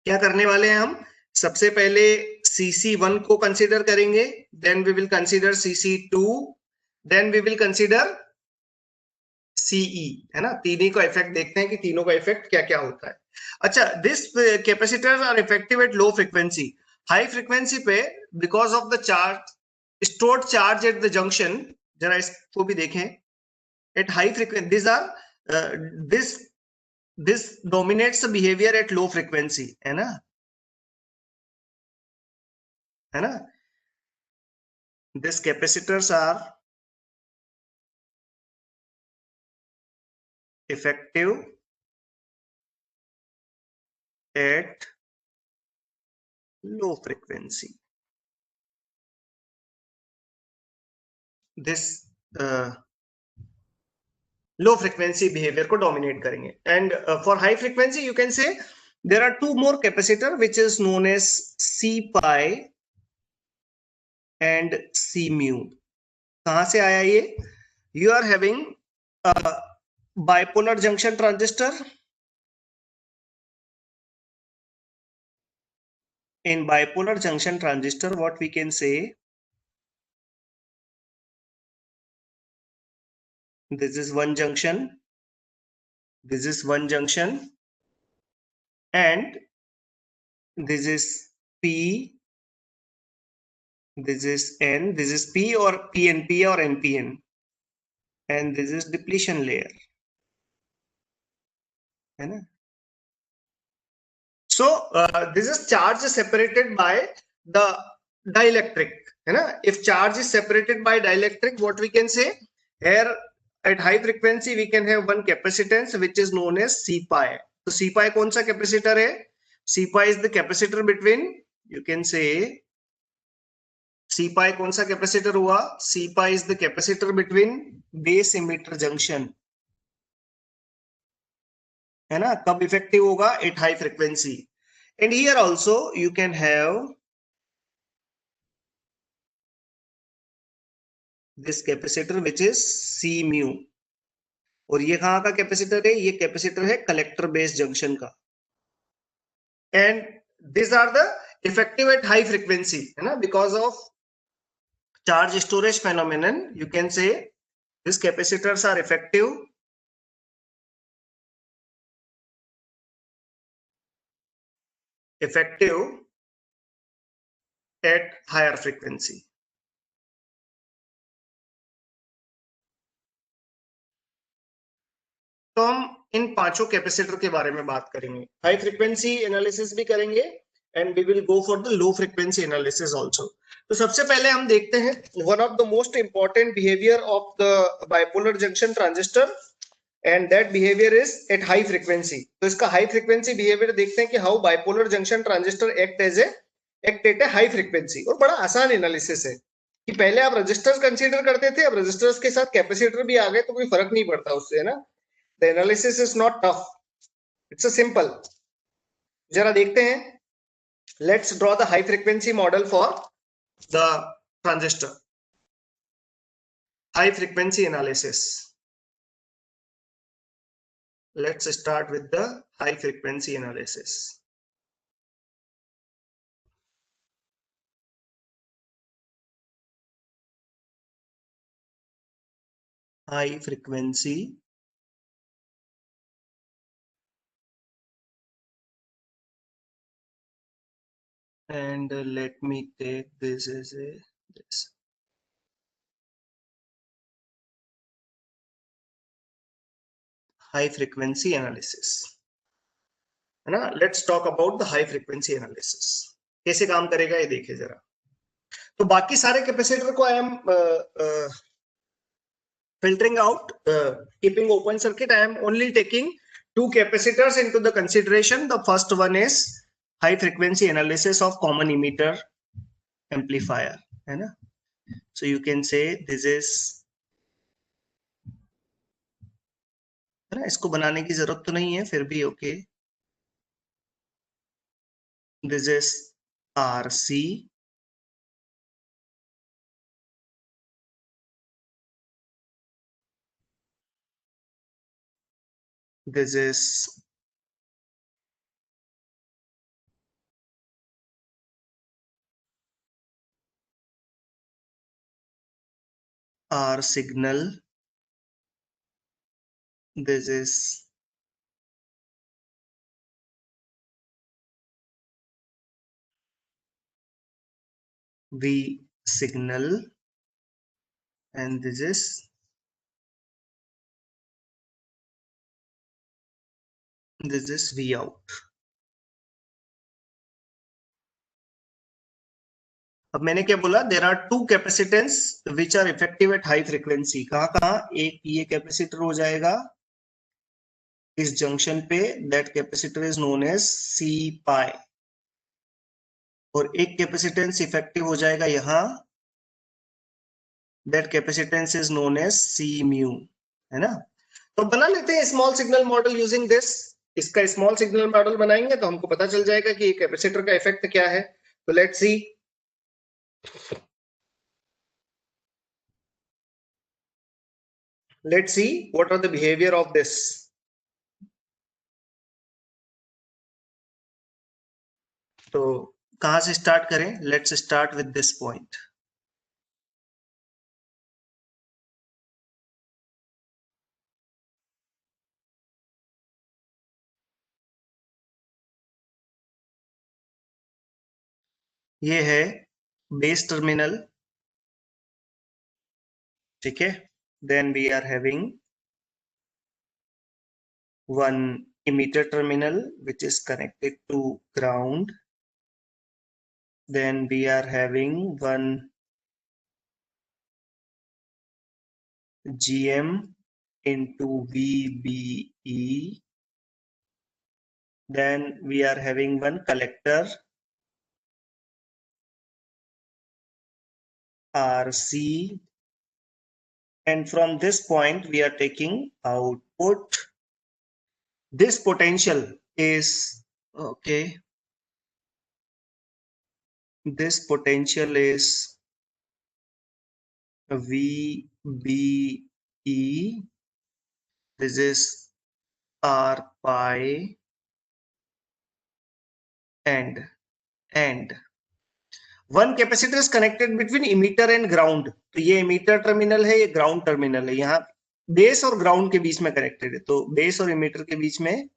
क्या करने वाले हैं हम. सबसे पहले CC1 को कंसीडर करेंगे, then we will consider CC2, then we will consider CE, है ना. तीनों का इफेक्ट देखते हैं कि तीनों का इफेक्ट क्या क्या होता है. अच्छा, this capacitors are effective at low frequency. High frequency पे because of the charge stored charge at the junction, जरा इसको भी देखें. At high frequency this are this dominates the behavior at low frequency, है ना, है ना. These capacitors are effective at low frequency. This low frequency behavior को dominate करेंगे. And for high frequency you can say there are two more capacitor which is known as C pi and C mu. कहाँ से आया ये? You are having a bipolar junction transistor. In bipolar junction transistor, what we can say, this is one junction, this is one junction, and this is P, this is N, this is P or PNP or NPN, and this is depletion layer, है ना. So this is charge separated by the dielectric, है ना. If charge is separated by dielectric, what we can say here, at high frequency we can have one capacitance which is known as C pi. तो C pi कौन सा capacitor है? C pi is the capacitor between, you can say C pi कौन सा capacitor हुआ? C pi is the capacitor between base emitter junction, है ना. कब इफेक्टिव होगा? Eight high frequency. And here also you can have this capacitor which is C mu. और ये कहां का कैपेसिटर है? ये कैपेसिटर है कलेक्टर बेस जंक्शन का. And this are the effective at high frequency, है ना. Because of charge storage phenomenon you can say this capacitors are effective at higher frequency. तो हम इन पांचों कैपेसिटर के बारे में बात करेंगे. हाई फ्रीक्वेंसी एनालिसिस भी करेंगे and we will go for the low frequency analysis also. तो सबसे पहले हम देखते हैं one of the most important behaviour of the bipolar junction transistor, and that behaviour is at high frequency. तो इसका हाई फ्रीक्वेंसी बिहेवियर देखते हैं कि how bipolar junction transistor act at a high frequency. और बड़ा आसान एनालिसिस है कि पहले आप रजिस्टर्स कंसीडर करते थे, अब रजिस्टर्स के साथ कैपेसिटर भी आ गए तो कोई फर्क नहीं पड़ता उससे, है ना. The analysis is not tough. It's a simple. जरा देखते हैं. Let's draw the high frequency model for the transistor. High frequency analysis. Let's start with the high frequency analysis. High frequency and let me take this as a this. High frequency analysis, है ना। Let's talk about the high frequency analysis. कैसे काम करेगा ये देखिए जरा। तो बाकी सारे कैपेसिटर को I am filtering out, keeping open circuit. I am only taking two capacitors into the consideration. The first one is high frequency analysis of common emitter amplifier, है ना. So you can say this is, है ना, इसको बनाने की जरूरत तो नहीं है, फिर भी okay. This is RC. This is R signal. This is V signal, and this is V out. अब मैंने क्या बोला, there are two capacitance which are effective at high frequency. कहाँ कहाँ, एक ये कैपेसिटर हो जाएगा इस जंक्शन पे, that capacitor is known as C pi, और एक कैपेसिटेंस इफेक्टिव हो जाएगा यहाँ, that capacitance is known as C mu, है ना. तो बना लेते हैं small signal model using this. इसका स्मॉल सिग्नल मॉडल बनाएंगे तो हमको पता चल जाएगा कि कैपेसिटर का इफेक्ट क्या है. तो let's see. Let's see what are the behavior of this. तो कहां से स्टार्ट करें? Let's start with this point. ये है बेस टर्मिनल, ठीक है. Then we are having one emitter terminal which is connected to ground. Then we are having one GM into VBE. Then we are having one collector RC, and from this point we are taking output. This potential is okay. This potential is VBE. This is R pi, and one capacitor is connected between emitter and ground. तो ये emitter terminal है, ये ground terminal है. यहाँ base और ground के बीच में कनेक्टेड है, तो बेस और emitter के बीच में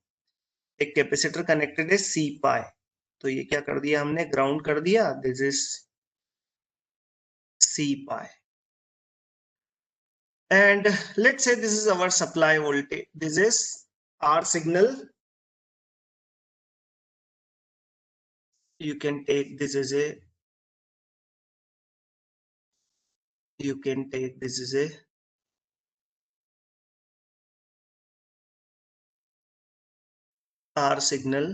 एक कैपेसिटर कनेक्टेड है सी पाई. तो ये क्या कर दिया हमने, ग्राउंड कर दिया. This is C pi, and let's say this is our supply voltage. This is R signal. You can take this as a, you can take this as a R signal,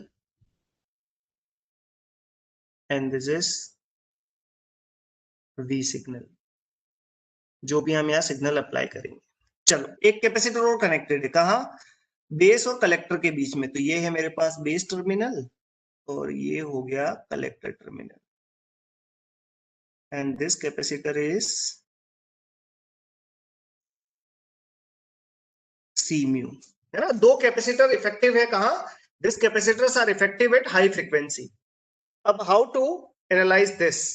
and this is V signal. जो भी हम यहाँ signal apply करेंगे. चलो, एक capacitor और connected है, कहाँ, बेस और कलेक्टर के बीच में. तो ये है मेरे पास बेस टर्मिनल, और ये हो गया collector terminal, and this capacitor is C mu, है ना. दो कैपेसिटर इफेक्टिव है कहाँ, this capacitors are effective at high frequency. अब how to analyse this.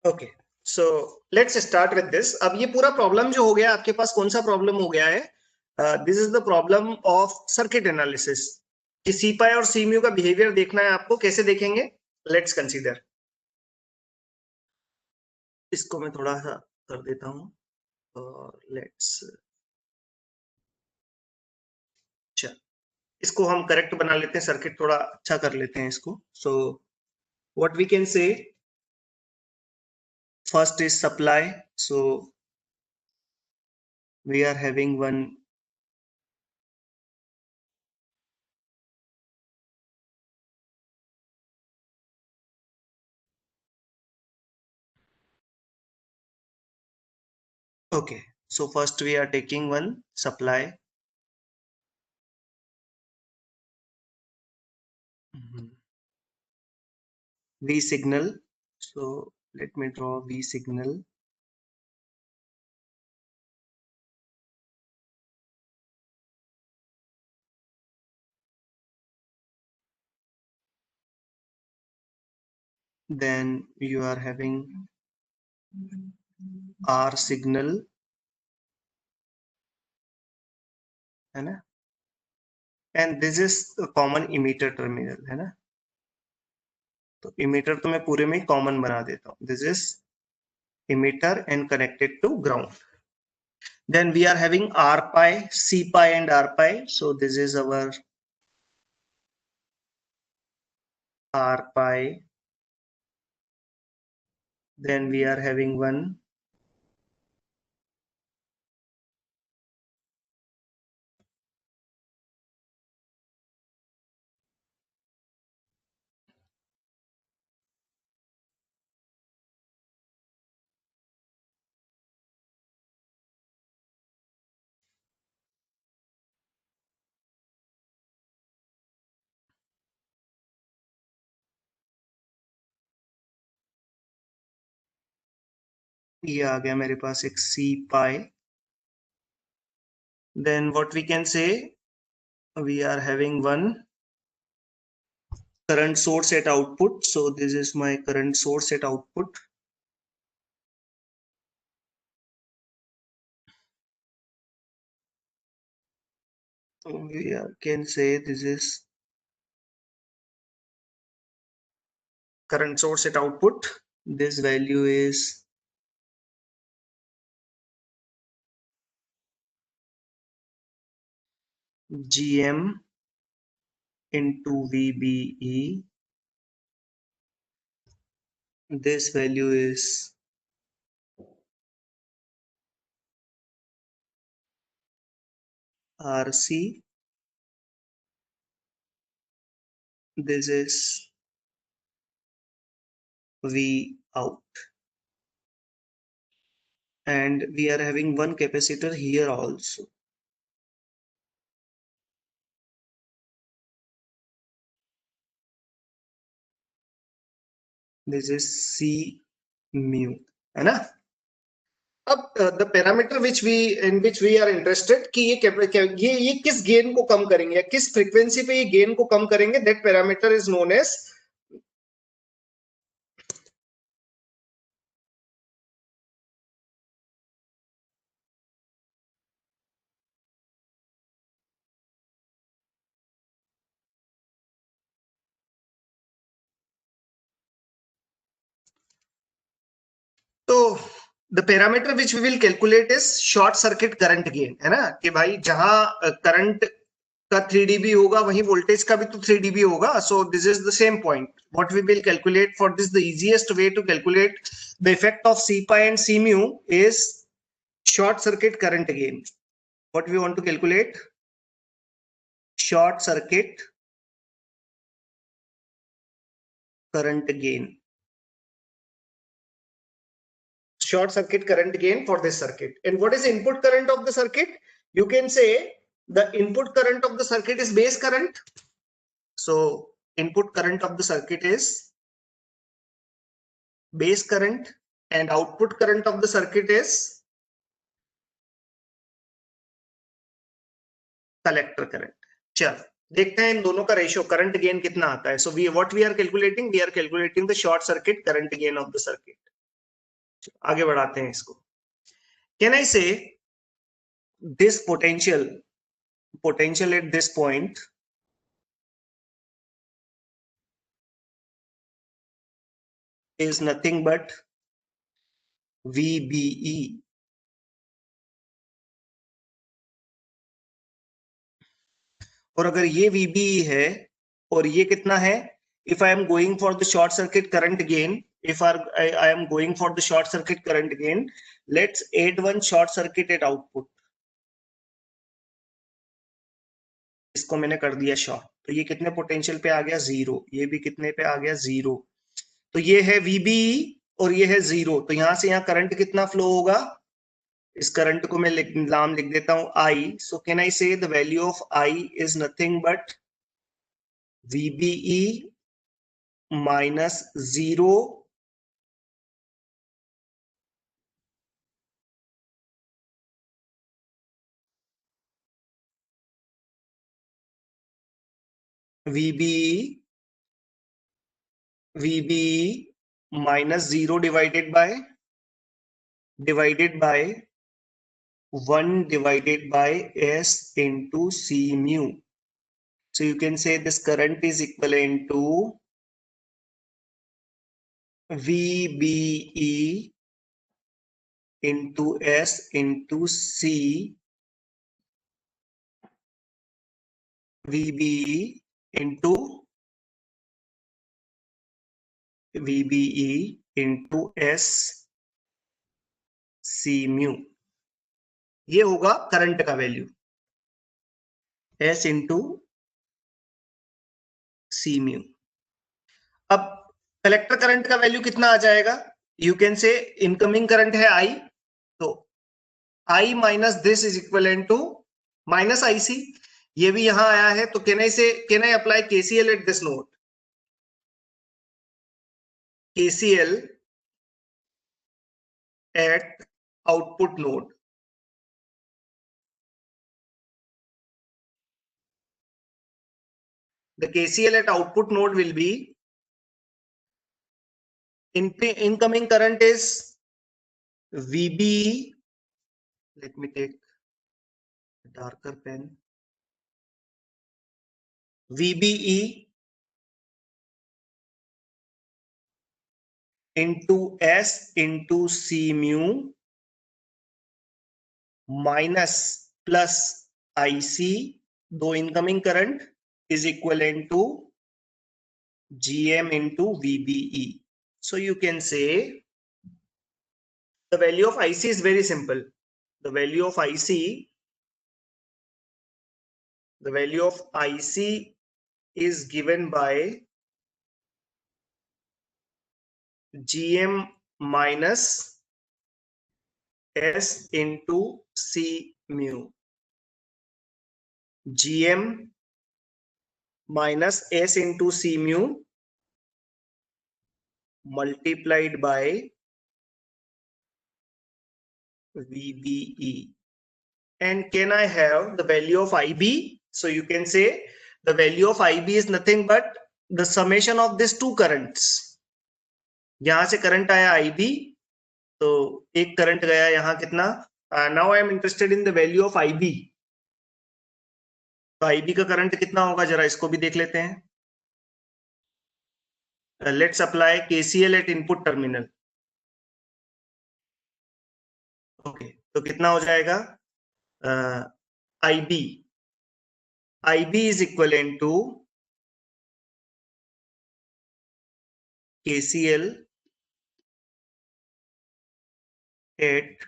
Okay, so let's start with this. अब ये पूरा प्रॉब्लम जो हो गया आपके पास, कौन सा प्रॉब्लम हो गया है? This is the problem of circuit analysis. कि सी पाई और सी म्यू का बिहेवियर देखना है आपको, कैसे देखेंगे? Let's consider. इसको मैं थोड़ा सा कर देता हूँ और लेट्स, चल इसको हम करेक्ट बना लेते हैं, सर्किट थोड़ा अच्छा कर लेते हैं इसको। So what we can say, first is supply. So we are having one, okay, so first we are taking one supply. V signal. So let me draw V signal. Then you are having R signal, है ना? And this is a common emitter terminal, है ना? तो emitter तो मैं पूरे में common बना देता हूँ. This is emitter and connected to ground. Then we are having R pi, C pi and R pi. So this is our R pi. Then we are having one ये आ गया मेरे पास एक C pi. Then what we can say, we are having one current source at output. So this is my current source at output. We can say this is current source at output. This value is GM into VBE. This value is RC. This is V out. And we are having one capacitor here also. This is C mu, है ना? अब the parameter which we in which we are interested कि ये किस gain को कम करेंगे या किस फ्रीक्वेंसी पे ये गेन को कम करेंगे, that parameter is known as, तो the parameter which we will calculate is short circuit current gain, है ना? कि भाई जहां करंट का 3 dB होगा वहीं वोल्टेज का भी तो 3 dB होगा. So this is the same point. What we will calculate for this, the easiest way to calculate the effect of C pi and C mu is short circuit current gain. What we want to calculate? Short circuit current gain. Short circuit current gain for this circuit. And what is input current of the circuit? You can say the input current of the circuit is base current. So input current of the circuit is base current and output current of the circuit is collector current. चल देखते हैं इन दोनों का ratio current gain कितना आता है. So we what we are calculating, we are calculating the short circuit current gain of the circuit. आगे बढ़ाते हैं इसको. Can I say this potential at this point is nothing but VBE. और अगर ये VBE है और ये कितना है, if I am going for the short circuit current gain, if I am going for the short circuit current gain, let's add one short circuit at output. इसको मैंने कर दिया शॉर्ट, तो ये कितने पोटेंशियल पे आ गया, 0. ये भी कितने पे आ गया, 0. तो ये है VBE और ये है 0. तो यहां से यहां करंट कितना फ्लो होगा, इस करंट को मैं नाम लिख देता हूं I. सो कैन आई से the value of I is nothing but VBE minus 0 VBE minus 0 divided by 1 divided by S into C mu. So you can say this current is equivalent to VBE into S into C, VBE into S C mu. ये होगा current का value, S into C mu. अब collector current का value कितना आ जाएगा, you can say incoming current है I, तो I minus this is equal to minus IC. ये भी यहां आया है, तो can I apply KCL at this node, KCL at output node. The KCL at output node will be incoming current is VBE. Let me take a darker pen. VBE into S into C mu minus plus IC, दो incoming current, is equivalent to GM into VBE. So you can say the value of IC is very simple. The value of IC is given by GM minus S into C mu. GM minus S into C mu multiplied by VBE. And can I have the value of IB? So you can say the value of IB is nothing but the summation of these two currents. यहां से current आया IB, तो एक current गया यहां कितना. Now I am interested in the value of IB. तो IB का करंट कितना होगा, जरा इसको भी देख लेते हैं. Let's apply KCL at input terminal. Okay, तो कितना हो जाएगा, IB is equivalent to KCL at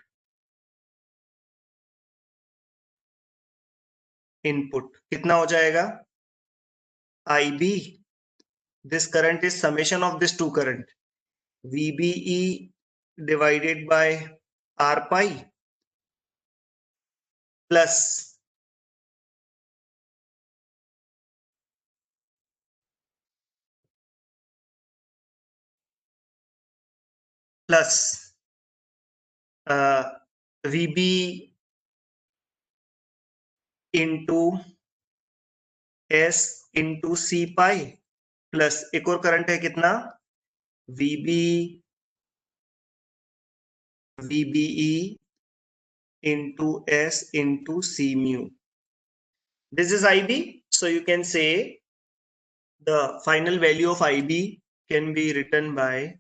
input. कितना हो जाएगा, IB, this current is summation of this two current, VBE divided by R pi plus VB into S into C pi plus एक और current है कितना, VB VBE into S into C mu. This is IB. So you can say the final value of IB can be written by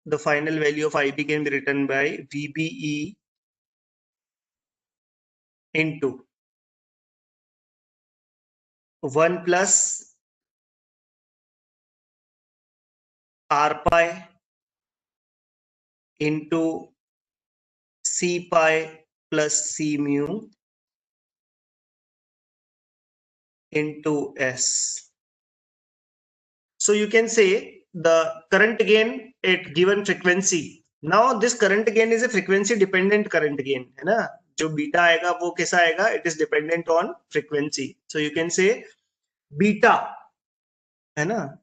VBE into 1 plus R pi into C pi plus C mu into S. So you can say the current gain at given frequency. Now this current gain is a frequency dependent current gain, है ना? जो beta आएगा वो कैसा आएगा? It is dependent on frequency. So you can say beta, है ना?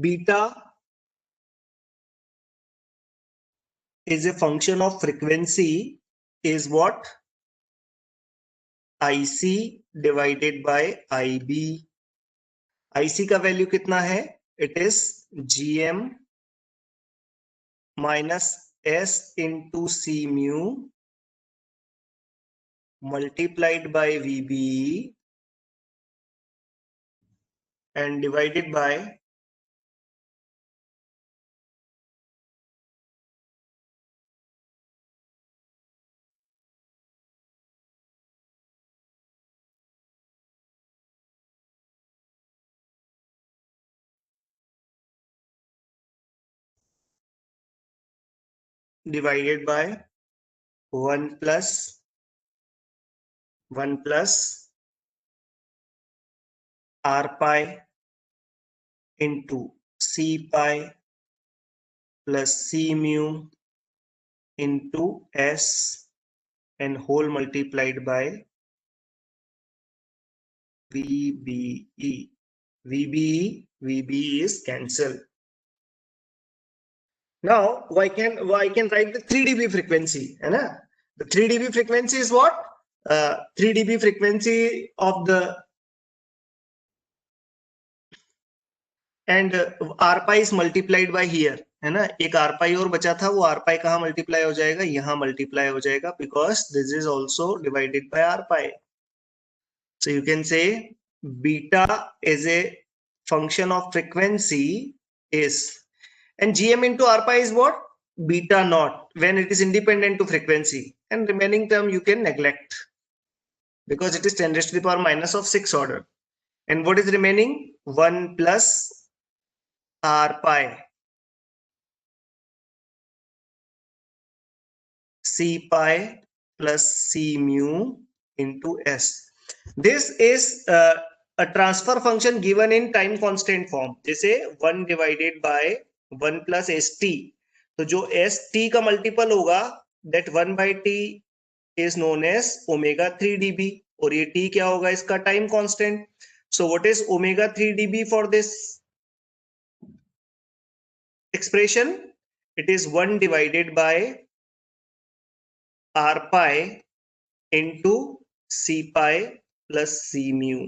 Beta is a function of frequency is what? IC divided by IB. IC का वैल्यू कितना है? It is GM minus S into C mu multiplied by VB and divided by divided by 1 plus 1 plus R pi into C pi plus C mu into S and whole multiplied by VBE. VBE is cancelled. Now why can write the 3 dB frequency, है ना? The 3 dB frequency is what? 3 dB frequency of the and R pi is multiplied by here, है ना? एक R pi और बचा था, वो R pi कहाँ multiply हो जाएगा? यहाँ multiply हो जाएगा because this is also divided by R pi. So you can say beta is a function of frequency is, and GM into R pi is what? Beta naught when it is independent to frequency, and remaining term you can neglect because it is 10 raised to the power minus of 6 order. And what is remaining? 1 plus R pi C pi plus C mu into S. This is a transfer function given in time constant form. जैसे 1 divided by 1 plus ST. तो जो ST का multiple होगा, that 1 by T is known as omega 3 dB. और ये T क्या होगा? इसका time constant. So what is omega 3 dB for this expression? It is 1 divided by R pi into C pi plus C mu.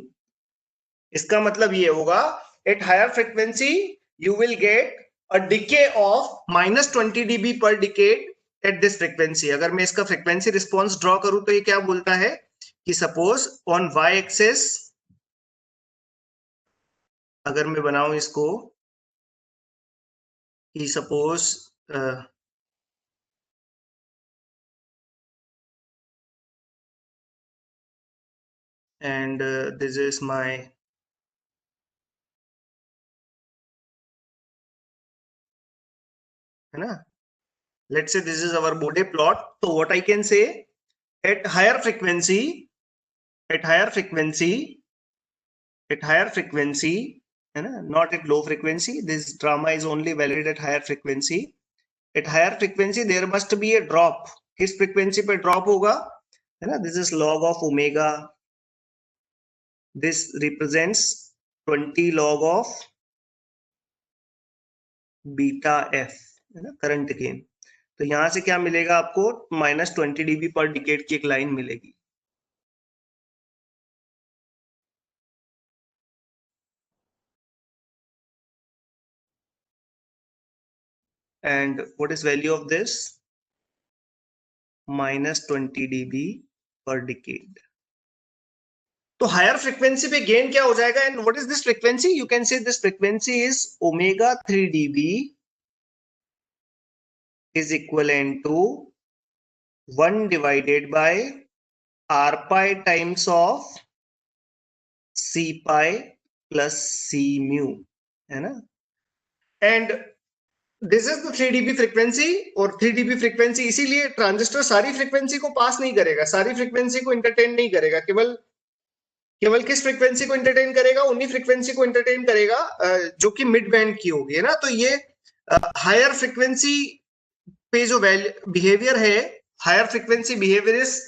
इसका मतलब ये होगा at higher frequency you will get a decay of minus 20 dB per decade at this frequency. अगर मैं इसका frequency response draw करूं तो ये क्या बोलता है कि suppose on y axis अगर मैं बनाऊं इसको कि suppose and this is my है ना, let's say this is our Bode plot. So what I can say, at higher frequency है ना, not at low frequency. This drama is only valid at higher frequency. At higher frequency there must be a drop. किस frequency पे drop होगा, है ना? This is log of omega. This represents 20 log of beta f, है ना, current gain. तो यहाँ से क्या मिलेगा आपको? minus 20 dB per decade की एक लाइन मिलेगी. and what is value of this? -20 dB per decade. तो हायर फ्रीक्वेंसी पे गेन क्या हो जाएगा? And what is this frequency? You can say this frequency is omega 3 dB is equivalent to 1 divided by r pi times of c pi plus c mu, है ना? And this is the 3 dB frequency. और 3 dB frequency इसीलिए transistor सारी frequency को पास नहीं करेगा, सारी frequency को एंटरटेन नहीं करेगा, केवल केवल किस फ्रीक्वेंसी को एंटरटेन करेगा? उन्हीं फ्रीक्वेंसी को एंटरटेन करेगा जो कि मिड बैंड की होगी, है ना? तो ये हायर फ्रीक्वेंसी पे जो बिहेवियर है, higher frequency behaviour is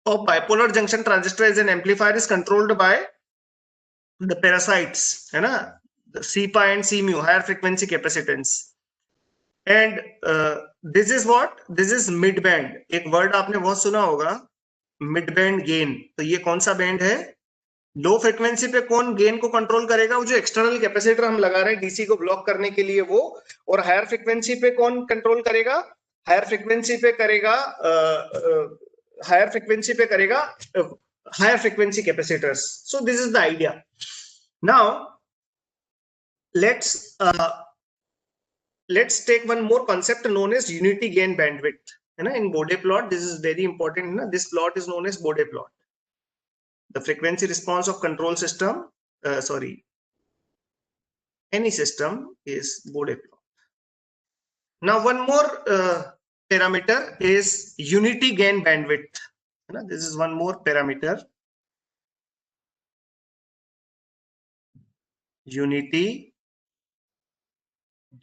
of bipolar junction transistor as an amplifier is controlled by the parasites, है ना? C pi and C mu, higher frequency capacitance. And this is what? This is mid band. एक word आपने बहुत सुना होगा, mid band gain. तो ये कौन सा बैंड है? लो फ्रीक्वेंसी पे कौन गेन को कंट्रोल करेगा? वो जो एक्सटर्नल कैपेसिटर हम लगा रहे हैं डीसी को ब्लॉक करने के लिए वो. और हायर फ्रीक्वेंसी पे कौन कंट्रोल करेगा? हायर फ्रीक्वेंसी पे करेगा हायर फ्रीक्वेंसी पे करेगा higher frequency capacitors. So this is the idea. Now let's take one more concept known as unity gain bandwidth, है ना? In Bode plot, this is very important, ना? This plot is known as Bode plot. The frequency response of control system, any system is Bode plot. Now one more parameter is unity gain bandwidth, है ना? This is one more parameter, unity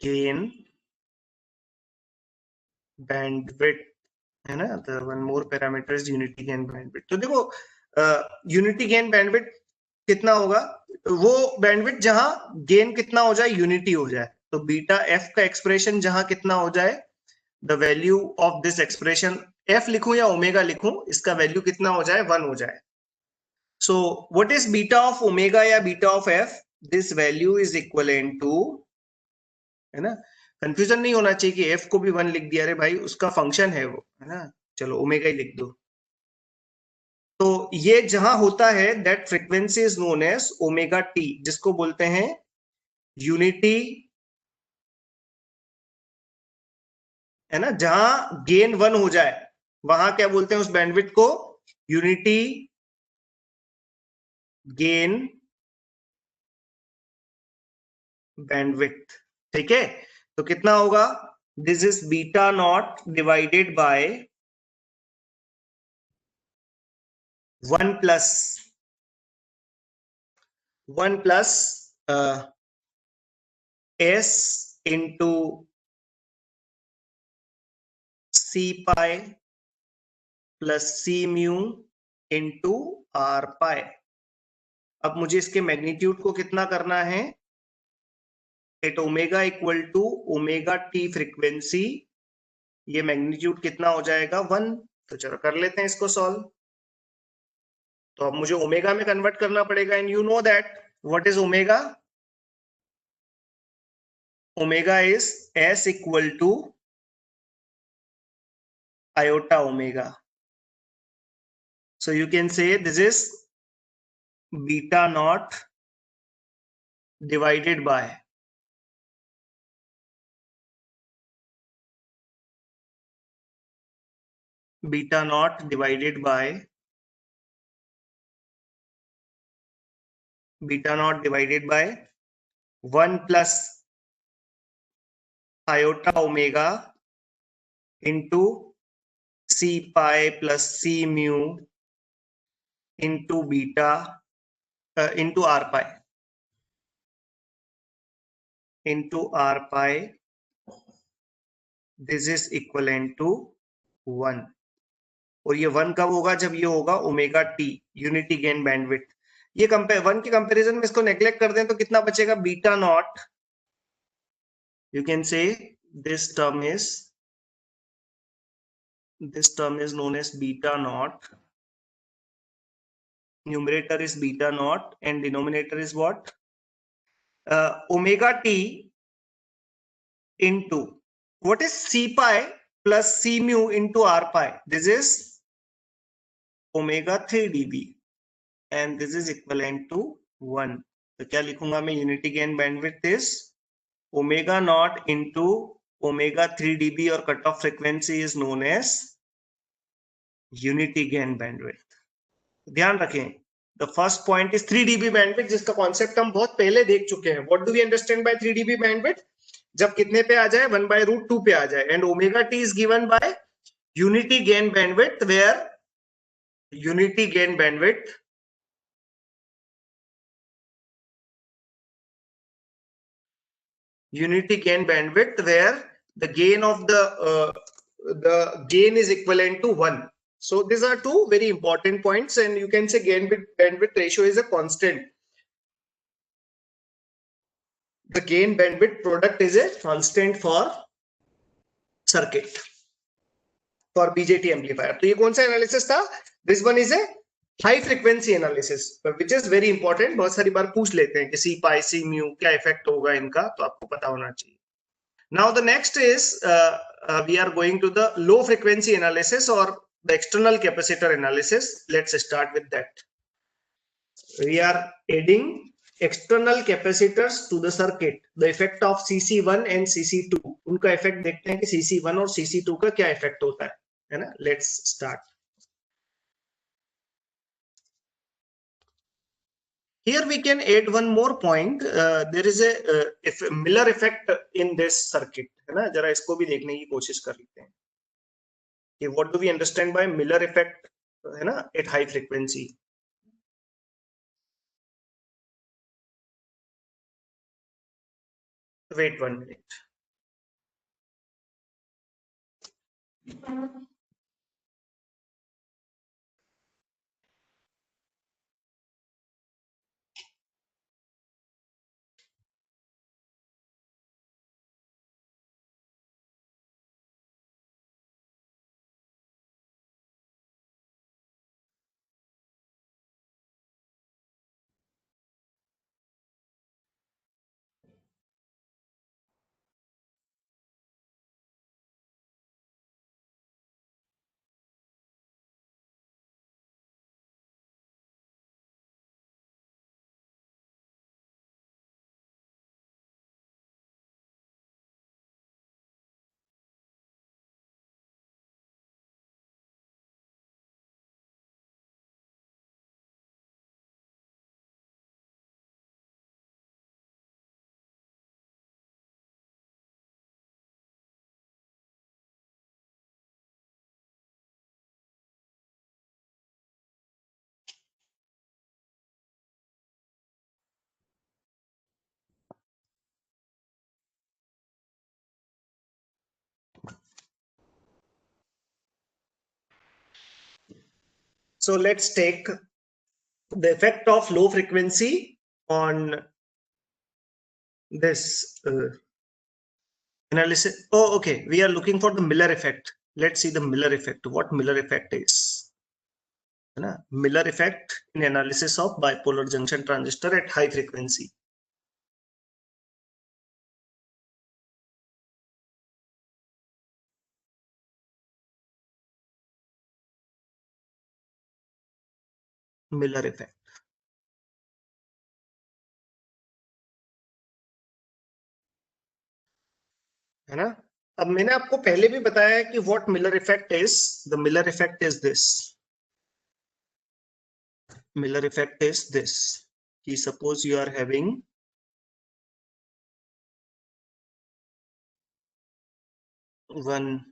gain bandwidth, है ना? The one more parameter is unity gain bandwidth. तो देखो unity gain bandwidth कितना होगा? वो bandwidth जहां गेन कितना हो जाए? यूनिटी हो जाए. तो बीटा एफ का एक्सप्रेशन जहां कितना हो जाए? The value of this expression, F लिखूं या ओमेगा लिखूं, इसका वैल्यू कितना हो जाए? 1 हो जाए. So what is beta of omega या beta of F? This value is equivalent to, है ना? कंफ्यूजन नहीं होना चाहिए कि एफ को भी 1 लिख दिया. अरे भाई उसका फंक्शन है वो, है ना? चलो ओमेगा ही लिख दो. तो ये जहां होता है that frequency is known as omega T, जिसको बोलते हैं यूनिटी, है ना? जहां गेन 1 हो जाए वहां क्या बोलते हैं उस बैंडविड्थ को? Unity gain bandwidth. ठीक है? तो कितना होगा? This is beta naught divided by 1 plus s into C pi plus C mu into R pi. अब मुझे इसके मैग्नीट्यूड को कितना करना है? At omega equal to omega T frequency, ये मैग्नीट्यूड कितना हो जाएगा? 1. तो चलो कर लेते हैं इसको सॉल्व. तो अब मुझे ओमेगा में कन्वर्ट करना पड़ेगा. And you know that what is omega? Omega is s equal to iota omega. So you can say this is beta naught divided by beta naught divided by 1 plus iota omega into c pi plus c mu into beta into r pi this is equivalent to 1. और ये 1 कब होगा? जब ये होगा omega T, unity gain bandwidth. ये 1 के comparison में इसको नेग्लेक्ट कर दें तो कितना बचेगा? Beta not. You can say this term is known as beta naught. Numerator is beta naught and denominator is what? Omega t into, what is C pi plus C mu into R pi? This is omega 3 dB and this is equivalent to 1. तो क्या लिखूंगा मैं? Unity gain bandwidth is omega naught into omega 3 dB और cut off frequency is known as unity gain bandwidth. ध्यान रखें, the first point is 3 dB bandwidth, जिसका concept हम बहुत पहले देख चुके हैं. What do we understand by 3 dB bandwidth? जब कितने पे आ जाए? 1/√2 पे आ जाए. And omega T is given by unity gain bandwidth, where unity gain bandwidth where the gain of the gain is equivalent to 1. So these are two very important points, and you can say gain bandwidth ratio is a constant. The gain bandwidth product is a constant for circuit, for BJT amplifier. तो ये कौन सा analysis था? This one is a high frequency analysis, which is very important. बहुत सारी बार पूछ लेते हैं कि C pi C mu क्या इफेक्ट होगा इनका, तो आपको पता होना चाहिए. Now the next is we are going to the low frequency analysis or the external capacitor analysis. Let's start with that. We are adding external capacitors to the circuit. The effect of CC1 and CC2. उनका effect देखते हैं कि CC1 और CC2 का क्या effect होता है ना? Let's start. Here we can add one more point. There is a Miller effect in this circuit, है ना? जरा इसको भी देखने की कोशिश कर लेते हैं कि what do we understand by Miller effect, है ना, at high frequency. Wait 1 minute. So let's take the effect of low frequency on this analysis. Oh, okay. We are looking for the Miller effect. Let's see the Miller effect. What Miller effect is? Miller effect in analysis of bipolar junction transistor at high frequency. Miller effect. है ना? अब मैंने आपको पहले भी बताया कि what Miller effect is. The Miller effect is this. Miller effect is this. कि suppose you are having one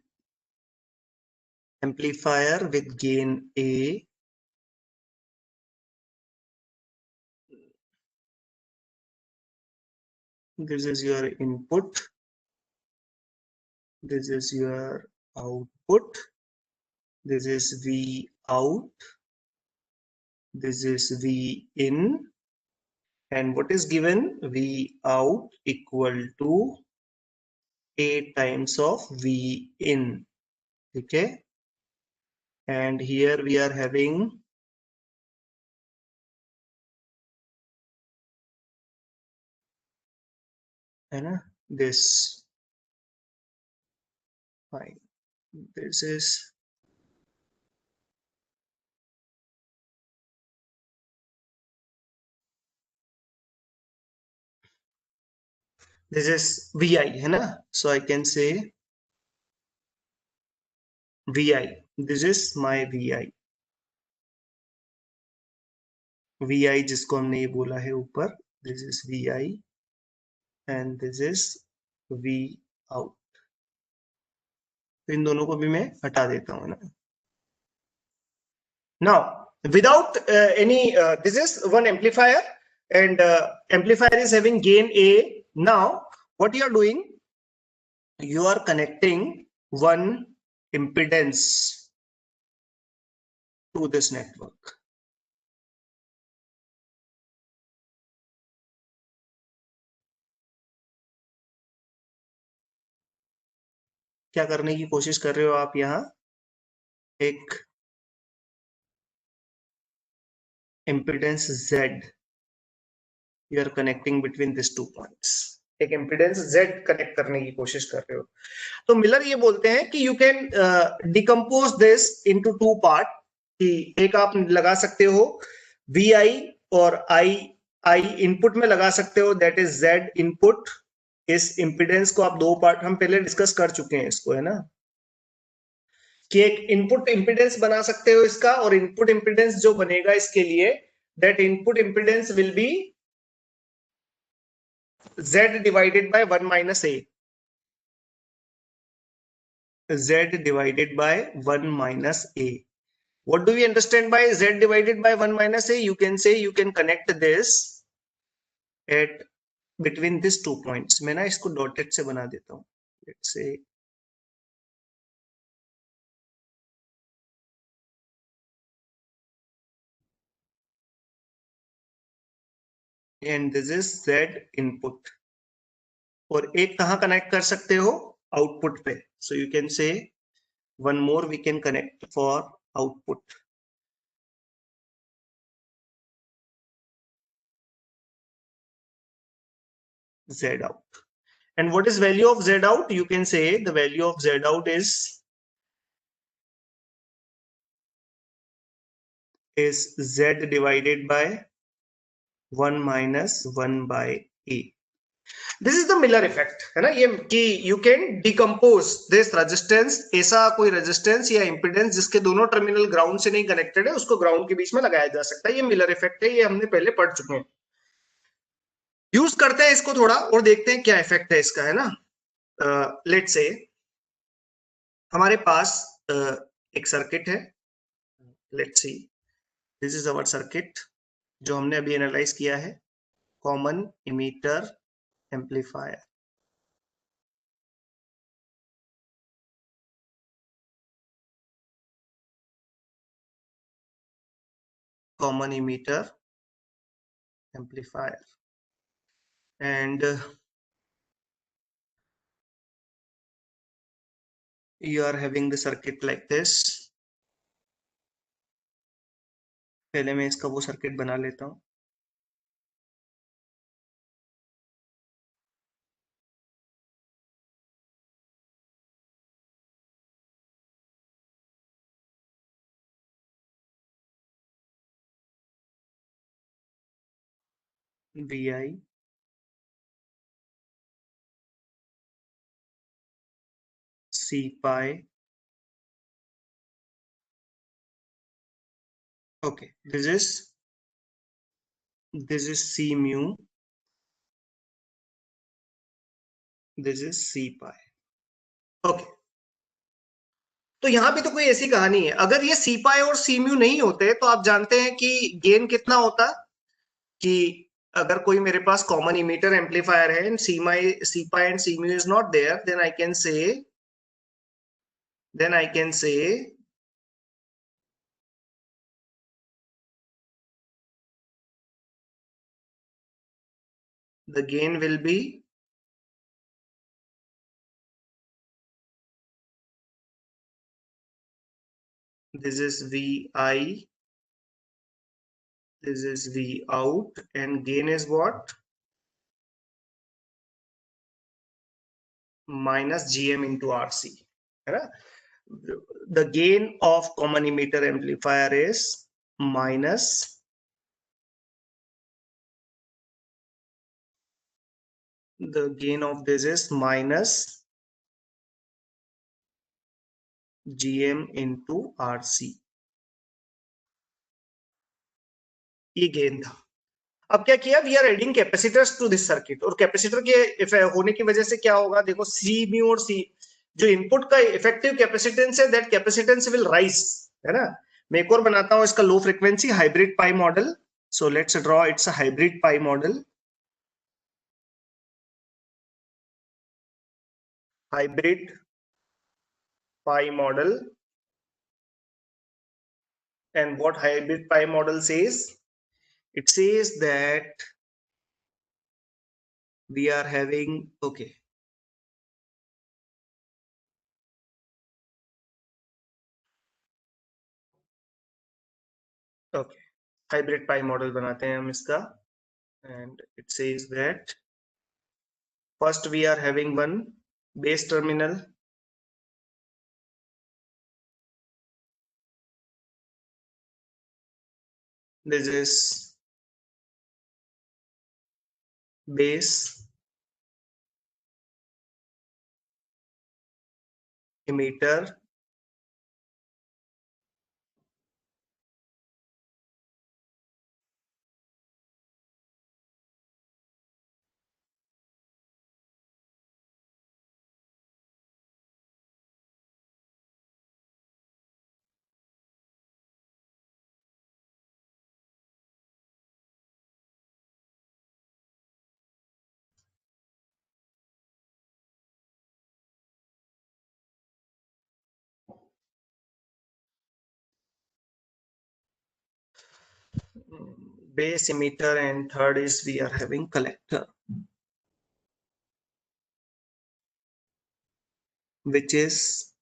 amplifier with gain A. This is your input. This is your output. This is V out. This is V in. And what is given? V out equal to A times of V in. Okay. And here we are having this. fine. This is VI है ना, so I can say VI. This is my VI. VI जिसको हमने ये बोला है ऊपर, this is VI and this is V out. तो इन दोनों को भी मैं हटा देता हूं ना. Now without this is one amplifier and amplifier is having gain A. Now what you are doing, you are connecting one impedance to this network. क्या करने की कोशिश कर रहे हो आप यहाँ, एक impedance Z you are connecting between these 2 points. एक impedance Z कनेक्ट करने की कोशिश कर रहे हो. तो मिलर ये बोलते हैं कि you can decompose this into 2 part, कि एक आप लगा सकते हो VI और I इनपुट में लगा सकते हो, that is Z इनपुट. इस impedance को आप 2 पार्ट, हम पहले डिस्कस कर चुके हैं इसको, है ना, कि एक इनपुट इंपीडेंस बना सकते हो इसका, और इनपुट इंपीडेंस जो बनेगा इसके लिए, that input impedance will be Z divided by 1 minus A. Z divided by 1 minus A. What do we understand by Z divided by 1 minus A? You can say you can connect this at between these 2 points. मैं ना इसको dotted से बना देता हूँ. Let's say and this is Z input. और एक कहाँ कनेक्ट कर सकते हो, आउटपुट पे. So you can say one more we can connect for output. Z out. And what is value of Z out? You can say the value of Z out is Z divided by 1 minus 1 by A. This is the Miller effect, है ना, ये कि you can decompose this resistance. ऐसा कोई resistance या impedance जिसके दोनों terminal ground से नहीं कनेक्टेड है, उसको ग्राउंड के बीच में लगाया जा सकता है. ये मिलर इफेक्ट है, ये हमने पहले पढ़ चुके हैं. यूज करते हैं इसको थोड़ा और देखते हैं क्या इफेक्ट है इसका, है ना. लेट्स से हमारे पास एक सर्किट है. Let's see, this is our circuit जो हमने अभी एनालाइज किया है. Common emitter amplifier. Common emitter amplifier, and you are having the circuit like this. पहले मैं इसका वो सर्किट बना लेता हूँ. VI C pi. Okay, this is C mu. This is C pi. Okay. तो यहाँ पे तो कोई ऐसी कहानी है. अगर ये C pi और C mu नहीं होते तो आप जानते हैं कि गेन कितना होता, कि अगर कोई मेरे पास कॉमन इमीटर एम्पलीफायर है and C pi and C mu is not there, then I can say the gain will be this is VI, this is V out, and gain is what? Minus GM into RC. है ना. The gain of common emitter amplifier is minus the gain of this is minus GM into RC. ये gain था. अब क्या किया, we are adding capacitors to this circuit, और capacitor के होने की वजह से क्या होगा, देखो सी म्यू और सी जो इनपुट का इफेक्टिव कैपेसिटेंस है, दैट कैपेसिटेंस विल राइज, है ना. मैं एक और बनाता हूं इसका low frequency hybrid pi model. So let's draw it's a hybrid pi model. Hybrid pi model. And what hybrid pi model says? It says that we are having, okay, hybrid pi model बनाते हैं हम इसका. And it says that first we are having one base terminal. This is base emitter base emitter, and third is we are having collector, which is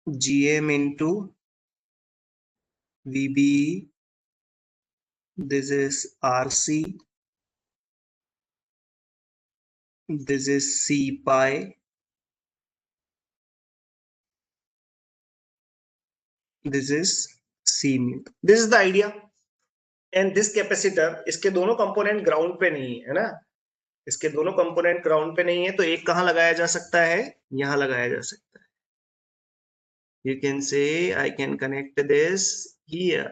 GM into VBE. This is RC. This is C pi. This is C mu. This is the idea. And this capacitor, इसके दोनों component ground पे नहीं है ना, इसके दोनों component ground पे नहीं है, तो एक कहां लगाया जा सकता है, यहां लगाया जा सकता है. You can say I can connect this here.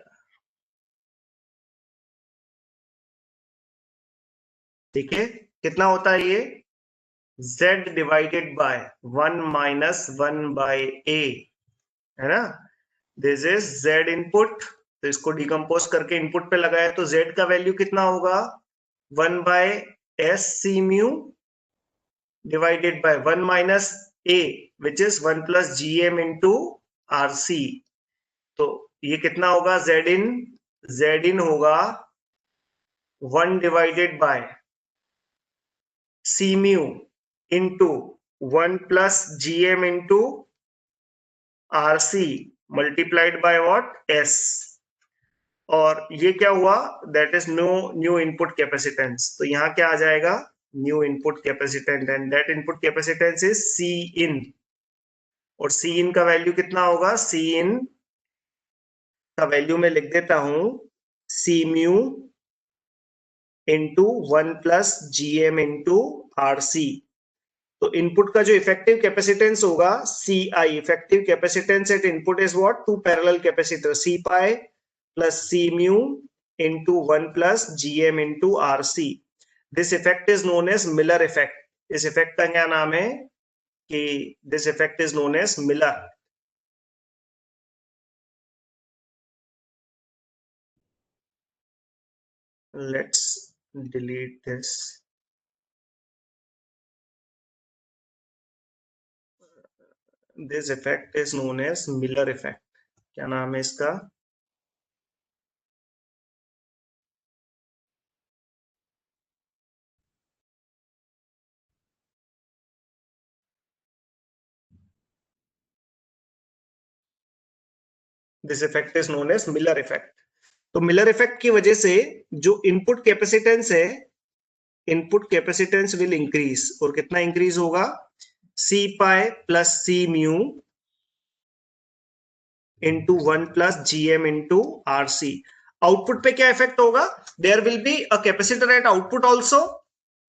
ठीक है, कितना होता है ये, Z divided by 1 minus 1 by A, है ना. दिस इज Z इनपुट, तो इसको डिकम्पोज करके इनपुट पे लगाए तो Z का वैल्यू कितना होगा, 1 by S C mu divided by 1 minus A, which is 1 plus GM into RC. तो ये कितना होगा, Z in होगा 1 divided by C mu into 1 plus GM into RC multiplied by what, S. और ये क्या हुआ, that is new input capacitance. तो यहाँ क्या आ जाएगा, new input capacitance, and that input capacitance is C in. और C in का वैल्यू कितना होगा, C in का वैल्यू मैं लिख देता हूं C mu into 1 plus GM into RC. तो इनपुट का जो इफेक्टिव कैपेसिटेंस होगा CI, effective capacitance at input is what, two parallel capacitor C pi plus C mu into 1 plus GM into RC. This effect is known as Miller effect. इस effect का क्या नाम है कि this effect is known as Miller. Let's delete this. This effect is known as Miller effect. क्या नाम है इसका, this effect is known as Miller effect. तो मिलर इफेक्ट की वजह से जो इनपुट कैपेसिटेंस है, इनपुट कैपेसिटेंस विल इंक्रीज, और कितना इंक्रीज होगा, C pi plus C mu into 1 plus GM into RC. Output पे क्या इफेक्ट होगा? There will be a capacitor at output also,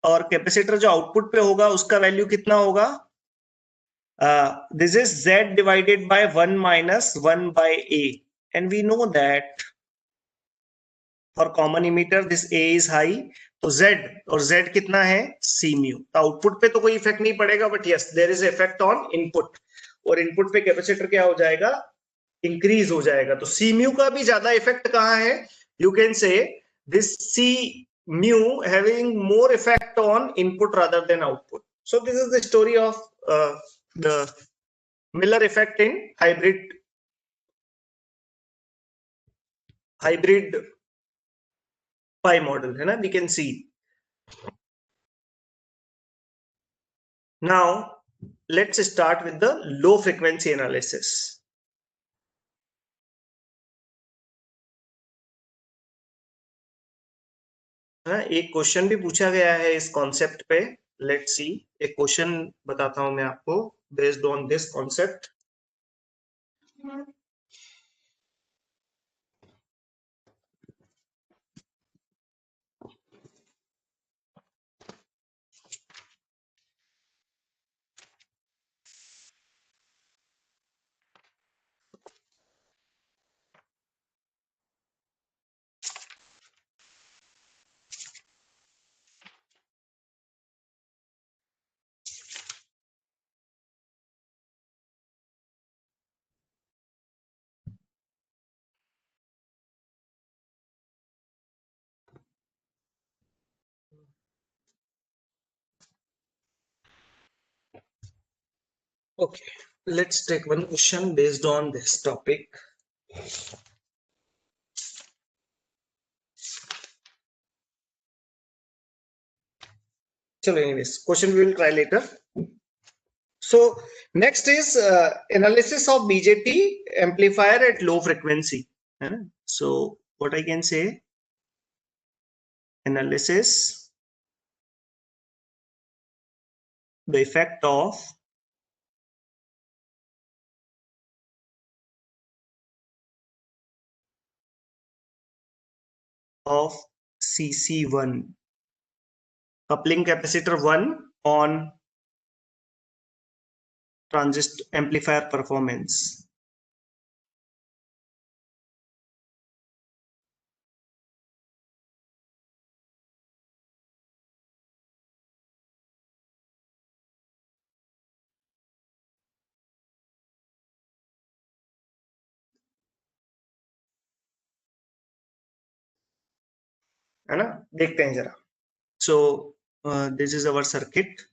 और कैपेसिटर जो आउटपुट पे होगा उसका वैल्यू कितना होगा? This is Z divided by 1 minus 1 by A, and we know that for common emitter this A is high, तो Z, और Z कितना है? C mu. तो आउटपुट पे तो कोई इफेक्ट नहीं पड़ेगा, but yes there is effect on input, और इनपुट पे कैपेसिटर क्या हो जाएगा? इंक्रीज हो जाएगा. तो C mu का भी ज्यादा इफेक्ट कहाँ है? You can say this C mu having more effect on input rather than output. So this is the story of the Miller effect in hybrid pi model, है ना? We can see. Now let's start with the low frequency analysis. एक question भी पूछा गया है इस concept पे. Let's see, एक क्वेश्चन बताता हूं मैं आपको based on this concept. Okay, let's take one question based on this topic. So anyways, question we will try later. So next is analysis of BJT amplifier at low frequency. So what I can say, analysis the effect of CC1, coupling capacitor 1 on transistor amplifier performance. है ना? देखते हैं जरा. So this is our circuit.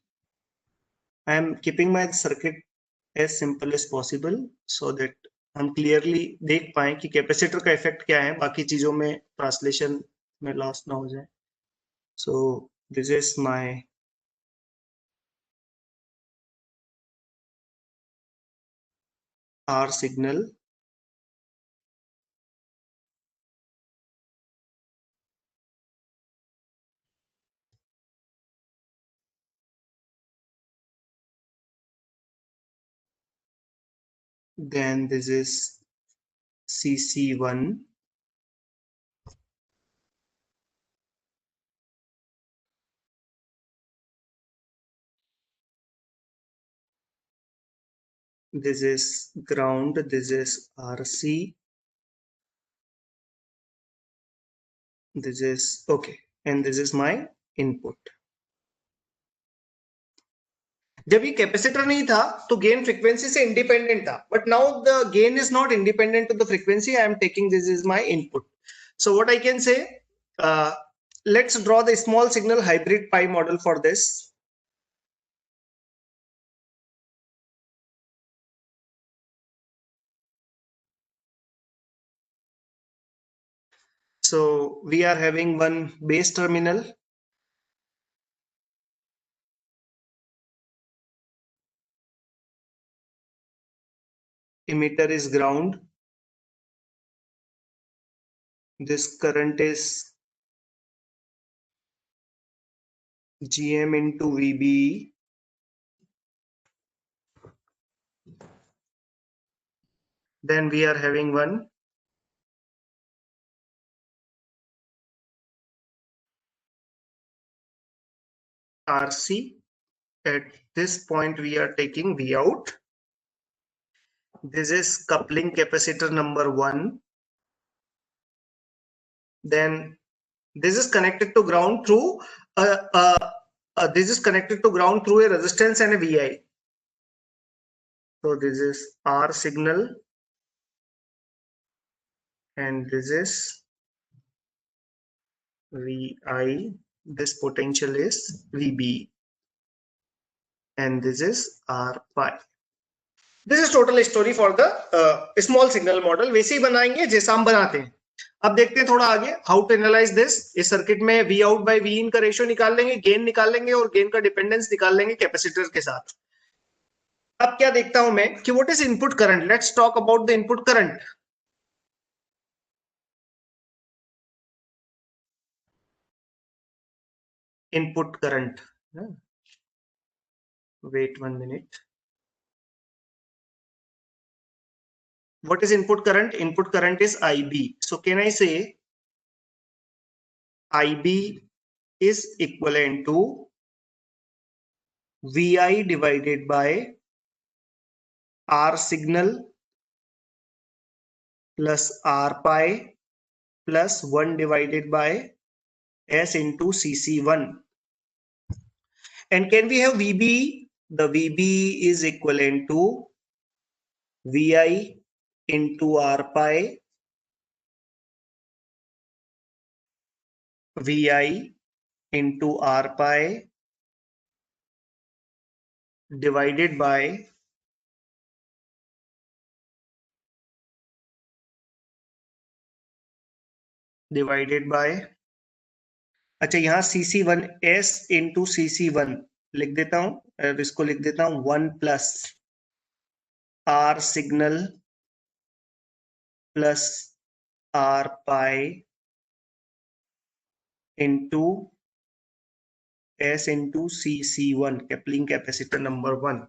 I am keeping my circuit as simple as possible so that हम clearly देख पाए कि capacitor का इफेक्ट क्या है, बाकी चीजों में ट्रांसलेशन में लॉस ना हो जाए. सो this is my R signal. Then this is CC1. This is ground. This is RC. This is okay, and this is my input. जब ये कैपेसिटर नहीं था तो गेन फ्रीक्वेंसी से इंडिपेंडेंट था, but now the gain is not independent to the frequency. I am taking this is my input. So what I can say, let's draw the small signal hybrid pi model for this. So we are having one base terminal, emitter is ground, this current is GM into VB, then we are having one RC. At this point we are taking V out. This is coupling capacitor number 1. Then this is connected to ground through this is connected to ground through a resistance and a VI. So this is R signal and this is VI. This potential is VB and this is R pi. This is total story for the small signal model. वैसे ही बनाएंगे जैसा हम बनाते हैं. अब देखते हैं थोड़ा आगे हाउ टू एनालाइज दिस. इस सर्किट में वी आउट बाय वी इन का रेशियो निकाल लेंगे, गेन निकाल लेंगे और गेन का डिपेंडेंस निकाल लेंगे कैपेसिटर के साथ. अब क्या देखता हूं मैं कि what is input current. Let's talk about the input current. Input current, wait 1 minute. What is input current? Input current is IB. So can I say IB is equivalent to VI divided by R signal plus R pi plus 1 divided by S into CC1. And can we have VB? The VB is equivalent to VI into R pi, VI into R pi divided by अच्छा यहाँ CC1 S into CC1 लिख देता हूं और इसको लिख देता हूं 1 plus R signal plus R pi into S into CC1 coupling capacitor number 1.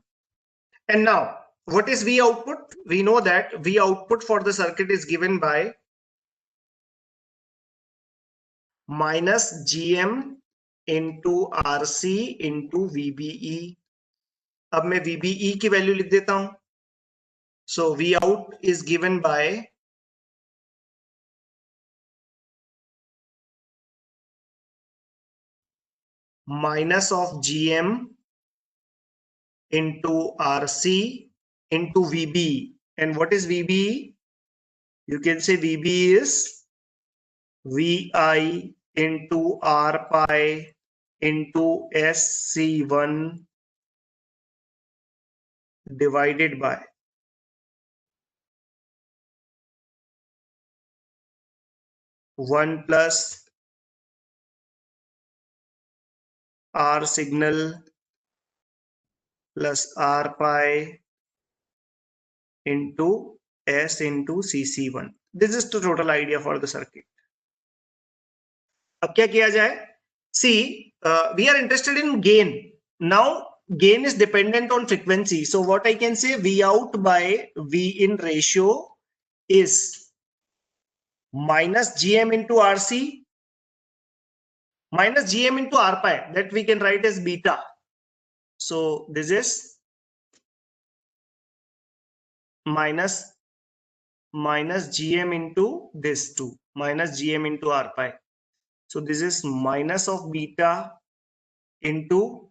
And now what is V output? We know that V output for the circuit is given by minus GM into RC into VBE. अब मैं VBE की value लिख देता हूं. So V out is given by minus of GM into RC into VB. And what is VB? You can say VB is VI into R pi into SC1 divided by one plus R signal plus R pi into S into CC1. This is the total idea for the circuit. अब क्या किया जाए? See, we are interested in gain. Now gain is dependent on frequency. So what I can say, V out by V in ratio is minus GM into RC minus GM into R pi, that we can write as beta. So this is minus GM into this 2 minus GM into R pi. So this is minus of beta into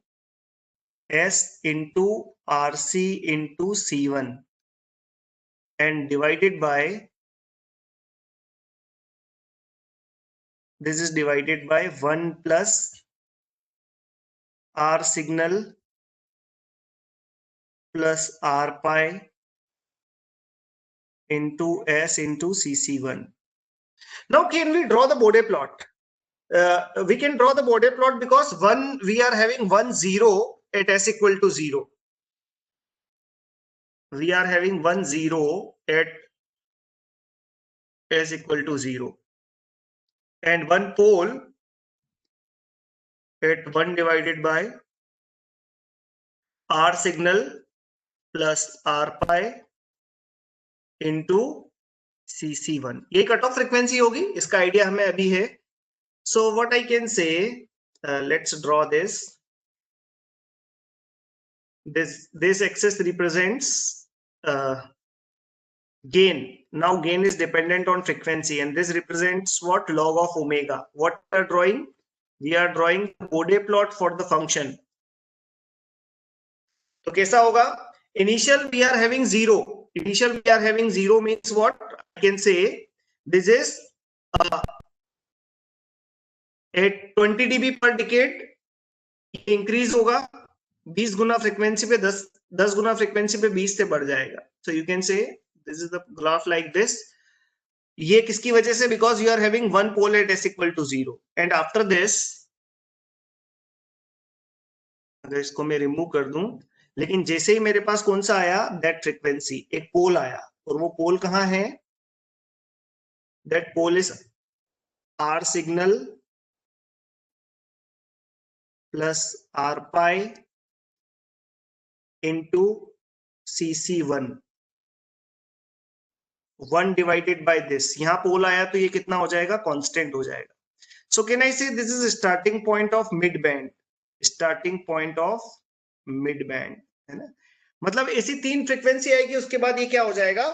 S into RC into C1 and divided by, this is divided by 1 plus R signal plus R pi into S into CC1. Now can we draw the Bode plot? We can draw the Bode plot because we are having 1 0 at S equal to 0. We are having 1 0 at S equal to 0 and 1 pole at 1 divided by R signal plus R pi into CC1, ये cut off frequency होगी, इसका idea हमें अभी है. सो what I can से, let's draw this axis represents gain. Now gain is dependent on frequency and this represents what? Log of omega. What we are drawing? We are drawing Bode plot for the function. तो कैसा होगा? Initial we are having 0. Initial we are having 0 means what? I can say this is at 20 dB per decade. Increase होगा 20 गुना frequency पे, 10 गुना frequency पे 20 से बढ़ जाएगा. So you can say this is the graph like this. ये किसकी वजह से? Because you are having one pole at s equal to 0 and after this, अगर इसको मैं रिमूव कर दूं, लेकिन जैसे ही मेरे पास कौन सा आया? दैट फ्रीक्वेंसी, एक पोल आया, और वो पोल कहां है? That pole is R signal plus R pi into CC1 1 divided by this. यहां पोल आया तो ये कितना हो जाएगा? कांस्टेंट हो जाएगा. सो कैन आई से this is starting point of mid band. Starting point of mid band है ना. मतलब ऐसी 3 फ्रीक्वेंसी आएगी, उसके बाद ये क्या हो जाएगा?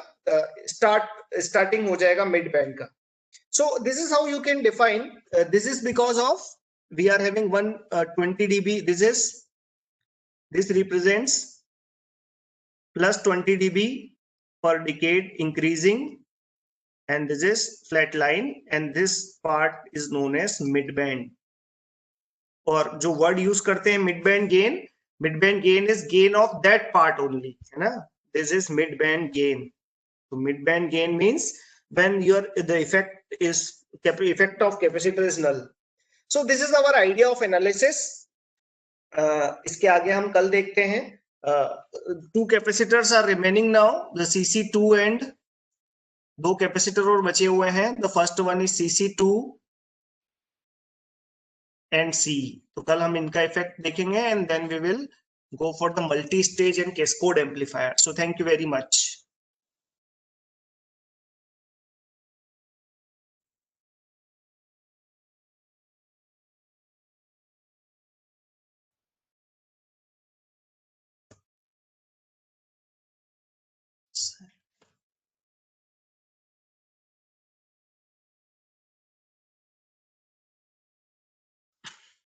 स्टार्टिंग हो जाएगा मिड बैंड का. सो this is how you can define. This is because of we are having 20 dB. This represents plus 20 dB per decade increasing, and this is flat line, and this part is known as mid band. और जो word use करते हैं mid band gain is gain of that part only, है ना. This is mid band gain. So mid band gain means when the effect of capacitor is null. So this is our idea of analysis. इसके आगे हम कल देखते हैं. 2 capacitors are remaining now, the CC2 and 2 capacitor और बचे हुए हैं. The first one is CC2 and C. तो कल हम इनका इफेक्ट देखेंगे and then we will go for the multi-stage and cascade amplifier. So thank you very much.